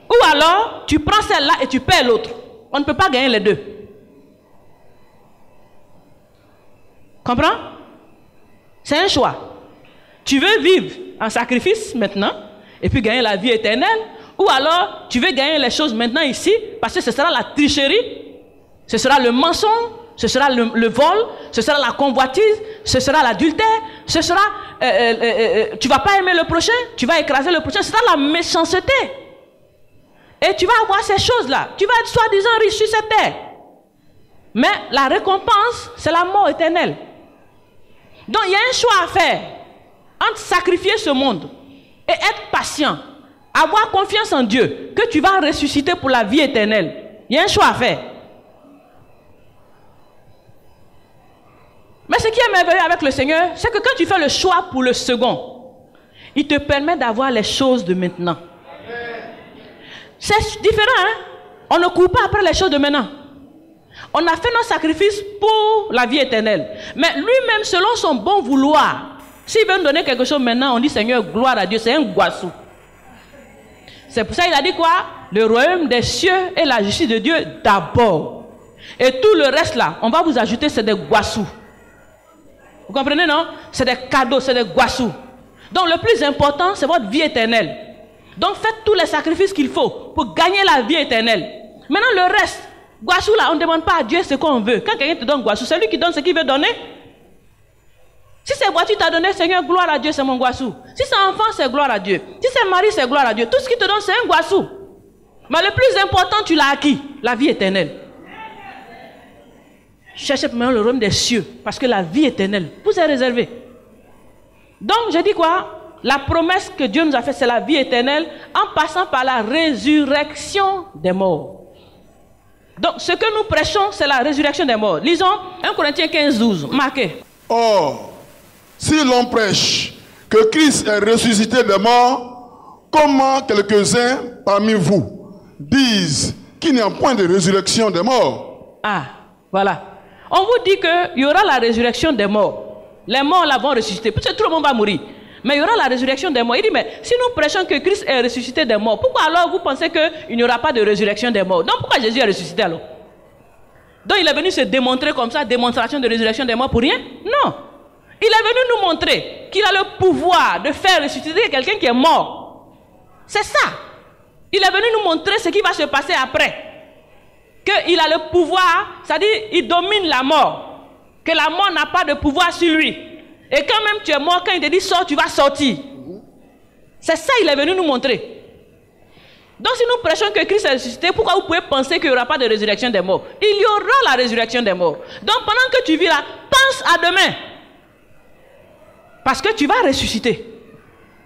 ou alors tu prends celle-là et tu perds l'autre. On ne peut pas gagner les deux. Comprends? C'est un choix. Tu veux vivre en sacrifice maintenant et puis gagner la vie éternelle, ou alors tu veux gagner les choses maintenant ici parce que ce sera la tricherie, ce sera le mensonge, ce sera le vol, ce sera la convoitise, ce sera l'adultère, ce sera... tu ne vas pas aimer le prochain, tu vas écraser le prochain, ce sera la méchanceté. Et tu vas avoir ces choses-là. Tu vas être soi-disant riche sur cette terre. Mais la récompense, c'est la mort éternelle. Donc il y a un choix à faire entre sacrifier ce monde et être patient, avoir confiance en Dieu, que tu vas ressusciter pour la vie éternelle. Il y a un choix à faire. Mais ce qui est merveilleux avec le Seigneur, c'est que quand tu fais le choix pour le second, il te permet d'avoir les choses de maintenant. C'est différent, hein? On ne court pas après les choses de maintenant. On a fait nos sacrifices pour la vie éternelle. Mais lui-même, selon son bon vouloir, S'il veut nous donner quelque chose maintenant, on dit Seigneur, gloire à Dieu, c'est un goissou. C'est pour ça qu'il a dit quoi? Le royaume des cieux et la justice de Dieu d'abord. Et tout le reste là, on va vous ajouter, c'est des goissous. Vous comprenez, non? C'est des cadeaux, c'est des goissous. Donc le plus important, c'est votre vie éternelle. Donc faites tous les sacrifices qu'il faut pour gagner la vie éternelle. Maintenant le reste, goissou là, on ne demande pas à Dieu ce qu'on veut. Quand quelqu'un te donne goissou, c'est lui qui donne ce qu'il veut donner. Si c'est voiture t'a donné, Seigneur, gloire à Dieu, c'est mon goissou. Si c'est enfant, c'est gloire à Dieu. Si c'est mari, c'est gloire à Dieu. Tout ce qu'il te donne, c'est un goissou. Mais le plus important, tu l'as acquis, la vie éternelle. Cherchez maintenant le royaume des cieux, parce que la vie éternelle vous est réservée. Donc, je dis quoi? La promesse que Dieu nous a faite, c'est la vie éternelle, en passant par la résurrection des morts. Donc, ce que nous prêchons, c'est la résurrection des morts. Lisons 1 Corinthiens 15, 12, marquez. Or, si l'on prêche que Christ est ressuscité des morts, comment quelques-uns parmi vous disent qu'il n'y a point de résurrection des morts? Ah, voilà. On vous dit qu'il y aura la résurrection des morts. Les morts là vont ressusciter. Parce que tout le monde va mourir. Mais il y aura la résurrection des morts. Il dit, mais si nous prêchons que Christ est ressuscité des morts, pourquoi alors vous pensez qu'il n'y aura pas de résurrection des morts? Donc pourquoi Jésus est ressuscité alors? Donc il est venu se démontrer comme ça, démonstration de résurrection des morts pour rien? Non. Il est venu nous montrer qu'il a le pouvoir de faire ressusciter quelqu'un qui est mort. C'est ça. Il est venu nous montrer ce qui va se passer après. Qu'il a le pouvoir, c'est-à-dire il domine la mort. Que la mort n'a pas de pouvoir sur lui. Et quand même tu es mort, quand il te dit sors, tu vas sortir. C'est ça qu'il est venu nous montrer. Donc si nous prêchons que Christ est ressuscité, pourquoi vous pouvez penser qu'il n'y aura pas de résurrection des morts? Il y aura la résurrection des morts. Donc pendant que tu vis là, pense à demain. Parce que tu vas ressusciter.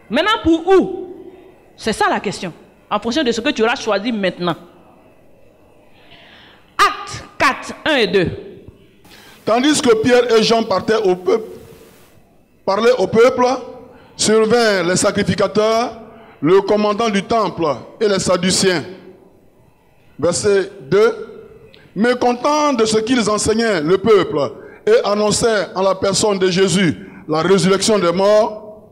Maintenant pour où? C'est ça la question. En fonction de ce que tu auras choisi maintenant. Actes 4, 1 et 2. Tandis que Pierre et Jean parlaient au peuple, survinrent les sacrificateurs, le commandant du temple et les Sadduciens. Verset 2. Mécontents de ce qu'ils enseignaient le peuple et annonçaient en la personne de Jésus la résurrection des morts.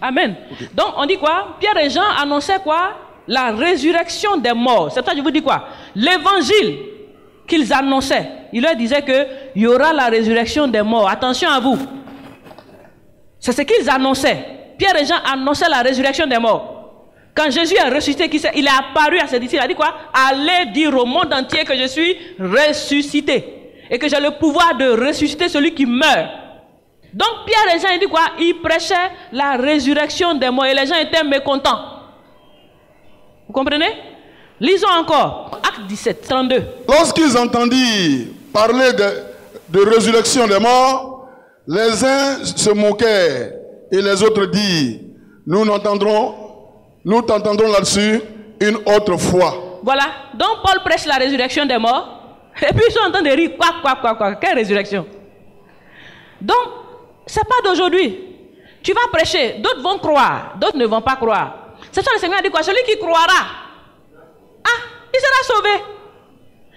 Amen. Okay. Donc on dit quoi? Pierre et Jean annonçaient quoi? La résurrection des morts. C'est pour ça que je vous dis quoi? L'évangile qu'ils annonçaient, ils leur disaient qu'il y aura la résurrection des morts. Attention à vous. C'est ce qu'ils annonçaient. Pierre et Jean annonçaient la résurrection des morts. Quand Jésus est ressuscité, il est apparu à ses disciples. Il a dit quoi? Allez dire au monde entier que je suis ressuscité. Et que j'ai le pouvoir de ressusciter celui qui meurt. Donc Pierre et Jean, ils disent quoi? Ils prêchaient la résurrection des morts. Et les gens étaient mécontents. Vous comprenez? Lisons encore. Acte 17, 32. Lorsqu'ils entendirent parler de résurrection des morts, les uns se moquèrent et les autres dirent, nous t'entendrons là-dessus une autre fois. Voilà. Donc Paul prêche la résurrection des morts. Et puis ils sont en train de rire. Quoi. Quelle résurrection? Donc, ce n'est pas d'aujourd'hui. Tu vas prêcher. D'autres vont croire. D'autres ne vont pas croire. C'est ça le Seigneur a dit quoi? Celui qui croira, il sera sauvé.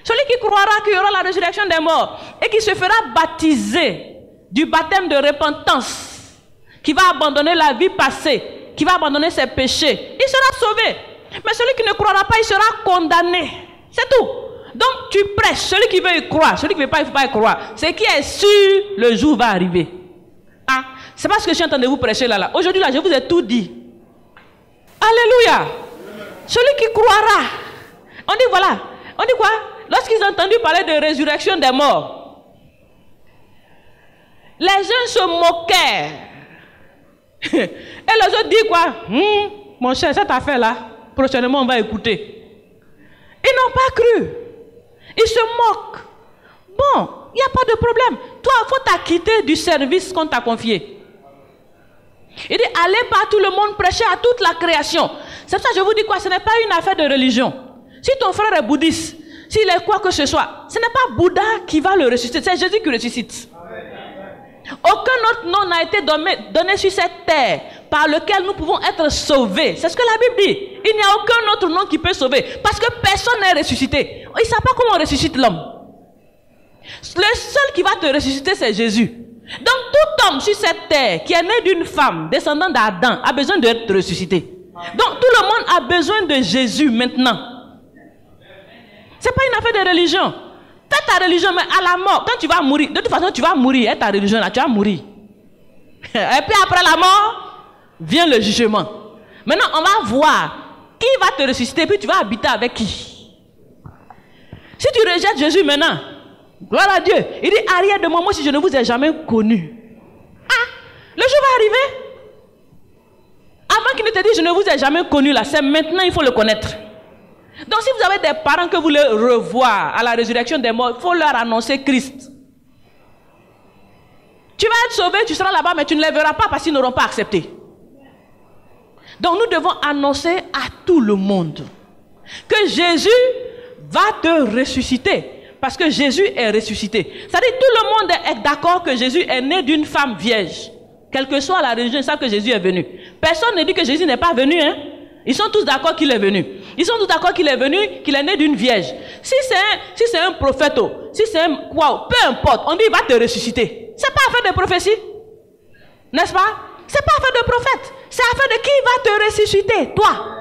Celui qui croira qu'il y aura la résurrection des morts et qui se fera baptiser du baptême de repentance, qui va abandonner la vie passée, qui va abandonner ses péchés, il sera sauvé. Mais celui qui ne croira pas, il sera condamné. C'est tout. Donc tu prêches, celui qui veut y croire, celui qui ne veut pas, il ne faut pas y croire. Ce qui est sûr, le jour va arriver. C'est pas ce que je suis en train de vous prêcher là. Aujourd'hui là, je vous ai tout dit. Alléluia. Celui qui croira. On dit voilà. On dit quoi? Lorsqu'ils ont entendu parler de résurrection des morts, les gens se moquèrent. Et les autres disent quoi? Mon cher, cette affaire là, prochainement on va écouter. Ils n'ont pas cru. Ils se moquent. Bon, il n'y a pas de problème. Toi, il faut t'acquitter du service qu'on t'a confié. Il dit, allez par tout le monde prêcher à toute la création. C'est pour ça que je vous dis quoi? Ce n'est pas une affaire de religion. Si ton frère est bouddhiste, s'il est quoi que ce soit, ce n'est pas Bouddha qui va le ressusciter, c'est Jésus qui ressuscite. Aucun autre nom n'a été donné sur cette terre par lequel nous pouvons être sauvés. C'est ce que la Bible dit. Il n'y a aucun autre nom qui peut sauver. Parce que personne n'est ressuscité. Ils ne savent pas comment on ressuscite l'homme. Le seul qui va te ressusciter, c'est Jésus. Donc tout homme sur cette terre qui est né d'une femme, descendant d'Adam, a besoin d'être ressuscité. Donc tout le monde a besoin de Jésus maintenant. Ce n'est pas une affaire de religion. Fais ta religion, mais à la mort, quand tu vas mourir, de toute façon tu vas mourir, ta religion là, tu vas mourir. Et puis après la mort, vient le jugement. Maintenant on va voir qui va te ressusciter, puis tu vas habiter avec qui. Si tu rejettes Jésus maintenant, gloire à Dieu, il dit arrière de moi, moi si je ne vous ai jamais connu. Ah, le jour va arriver. Avant qu'il ne te dise je ne vous ai jamais connu là, c'est maintenant il faut le connaître. Donc si vous avez des parents que vous voulez revoir à la résurrection des morts, il faut leur annoncer Christ. Tu vas être sauvé, tu seras là-bas, mais tu ne les verras pas parce qu'ils n'auront pas accepté. Donc nous devons annoncer à tout le monde que Jésus va te ressusciter. Parce que Jésus est ressuscité. C'est-à-dire que tout le monde est d'accord que Jésus est né d'une femme vierge. Quelle que soit la religion, ils savent que Jésus est venu. Personne ne dit que Jésus n'est pas venu. Hein? Ils sont tous d'accord qu'il est venu. Ils sont tous d'accord qu'il est venu, qu'il est né d'une vierge. Si c'est un prophète, si c'est un quoi, peu importe, on dit il va te ressusciter. Ce n'est pas affaire de prophétie. N'est-ce pas? Ce n'est pas affaire de prophète. C'est affaire de qui va te ressusciter, toi.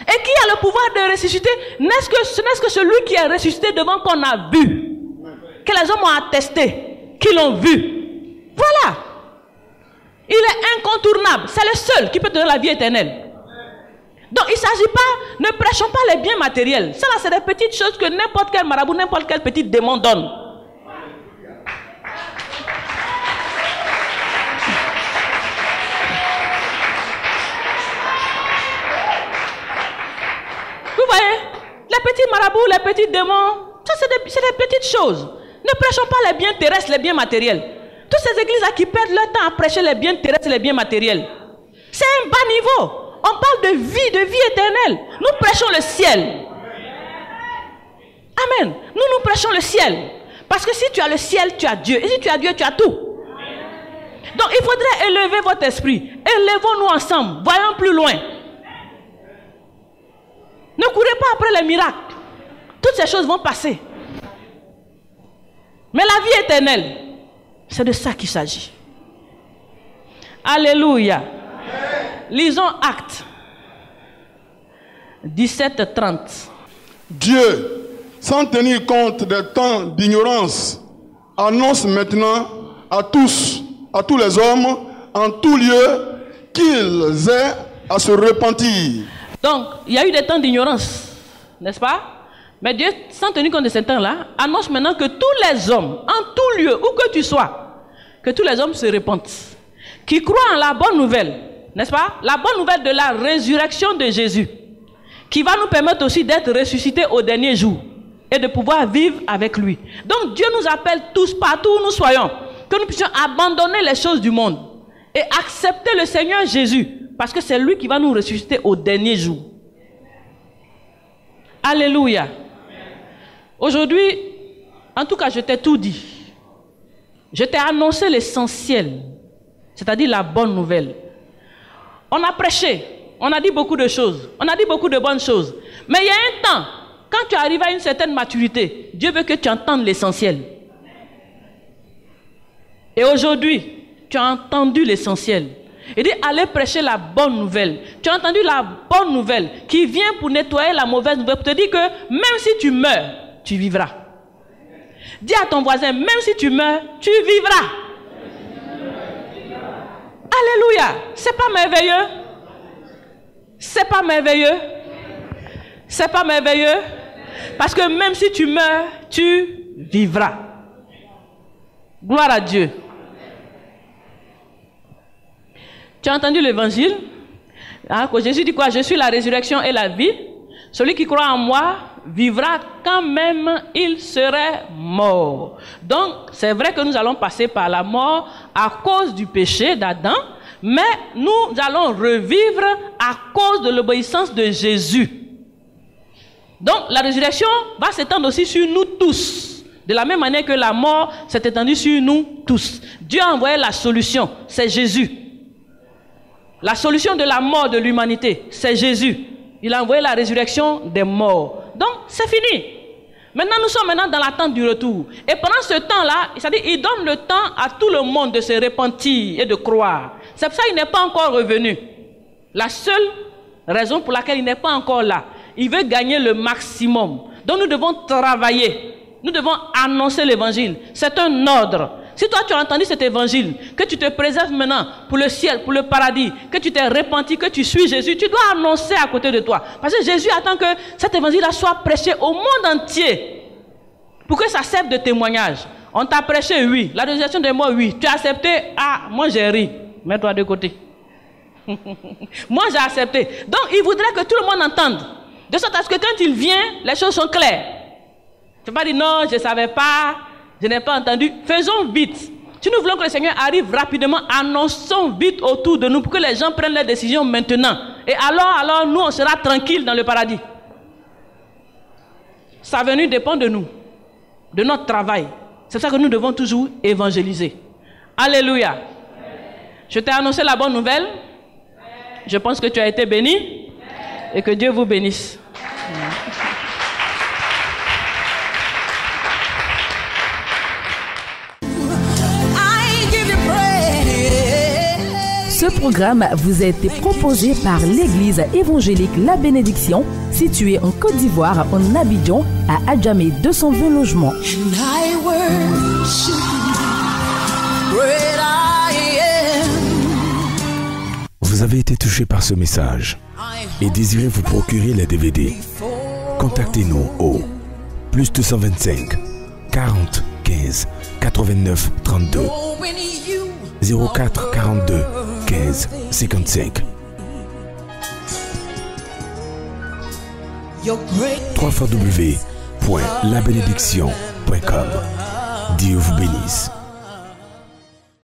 Et qui a le pouvoir de ressusciter? Ce n'est que celui qui est ressuscité devant qu'on a vu. Que les hommes ont attesté, qu'ils l'ont vu. Voilà. Il est incontournable. C'est le seul qui peut te donner la vie éternelle. Donc il ne s'agit pas, ne prêchons pas les biens matériels. Ça là, c'est des petites choses que n'importe quel marabout, n'importe quel petit démon donne. Vous voyez, les petits marabouts, les petits démons, ça c'est des petites choses. Ne prêchons pas les biens terrestres, les biens matériels. Toutes ces églises-là qui perdent leur temps à prêcher les biens terrestres et les biens matériels. C'est un bas niveau. On parle de vie éternelle. Nous prêchons le ciel. Amen. Nous prêchons le ciel. Parce que si tu as le ciel, tu as Dieu. Et si tu as Dieu, tu as tout. Donc il faudrait élever votre esprit. Élevons-nous ensemble. Voyons plus loin. Ne courez pas après les miracles. Toutes ces choses vont passer. Mais la vie éternelle, c'est de ça qu'il s'agit. Alléluia. Lisons Actes 17:30. Dieu, sans tenir compte des temps d'ignorance, annonce maintenant à tous les hommes, en tout lieu, qu'ils aient à se repentir. Donc, il y a eu des temps d'ignorance, n'est-ce pas? Mais Dieu, sans tenir compte de ces temps-là, annonce maintenant que tous les hommes, en tout lieu, où que tu sois, que tous les hommes se repentent. Qui croient en la bonne nouvelle, n'est-ce pas? La bonne nouvelle de la résurrection de Jésus, qui va nous permettre aussi d'être ressuscités au dernier jour et de pouvoir vivre avec lui. Donc Dieu nous appelle tous, partout où nous soyons, que nous puissions abandonner les choses du monde et accepter le Seigneur Jésus, parce que c'est lui qui va nous ressusciter au dernier jour. Alléluia. Aujourd'hui, en tout cas, je t'ai tout dit. Je t'ai annoncé l'essentiel, c'est-à-dire la bonne nouvelle. On a prêché, on a dit beaucoup de choses, on a dit beaucoup de bonnes choses. Mais il y a un temps, quand tu arrives à une certaine maturité, Dieu veut que tu entendes l'essentiel. Et aujourd'hui, tu as entendu l'essentiel. Il dit, allez prêcher la bonne nouvelle. Tu as entendu la bonne nouvelle qui vient pour nettoyer la mauvaise nouvelle, pour te dire que même si tu meurs, tu vivras. Dis à ton voisin, même si tu meurs, tu vivras. Alléluia. C'est pas merveilleux? C'est pas merveilleux? C'est pas merveilleux? Parce que même si tu meurs, tu vivras. Gloire à Dieu. Tu as entendu l'évangile? Jésus dit quoi? Je suis la résurrection et la vie. Celui qui croit en moi vivra quand même il serait mort. Donc, c'est vrai que nous allons passer par la mort à cause du péché d'Adam, mais nous allons revivre à cause de l'obéissance de Jésus. Donc, la résurrection va s'étendre aussi sur nous tous. De la même manière que la mort s'est étendue sur nous tous. Dieu a envoyé la solution, c'est Jésus. La solution de la mort de l'humanité, c'est Jésus. Il a envoyé la résurrection des morts. Donc, c'est fini. Maintenant, nous sommes maintenant dans l'attente du retour. Et pendant ce temps-là, c'est-à-dire, il donne le temps à tout le monde de se repentir et de croire. C'est pour ça qu'il n'est pas encore revenu. La seule raison pour laquelle il n'est pas encore là, il veut gagner le maximum. Donc nous devons travailler. Nous devons annoncer l'évangile. C'est un ordre. Si toi tu as entendu cet évangile, que tu te préserves maintenant pour le ciel, pour le paradis, que tu t'es repenti, que tu suis Jésus, tu dois annoncer à côté de toi. Parce que Jésus attend que cet évangile-là soit prêché au monde entier. Pour que ça serve de témoignage. On t'a prêché, oui. La deuxième des mots, oui. Tu as accepté, ah, moi j'ai ri. Mets-toi de côté. Moi j'ai accepté. Donc il voudrait que tout le monde entende. De sorte à ce que quand il vient, les choses sont claires. Tu ne vas pas dire non, je ne savais pas, je n'ai pas entendu. Faisons vite. Si nous voulons que le Seigneur arrive rapidement, annonçons vite autour de nous pour que les gens prennent leurs décisions maintenant. Et alors nous, on sera tranquilles dans le paradis. Sa venue dépend de nous, de notre travail. C'est ça que nous devons toujours évangéliser. Alléluia. Je t'ai annoncé la bonne nouvelle. Je pense que tu as été béni. Et que Dieu vous bénisse. Ce programme vous a été proposé par l'Église évangélique La Bénédiction, située en Côte d'Ivoire, en Abidjan, à Adjamé 220 logements. Vous avez été touché par ce message et désirez vous procurer les DVD. Contactez-nous au +225 40 15 89 32 04 42 15 55. www.labénédiction.com. Dieu vous bénisse.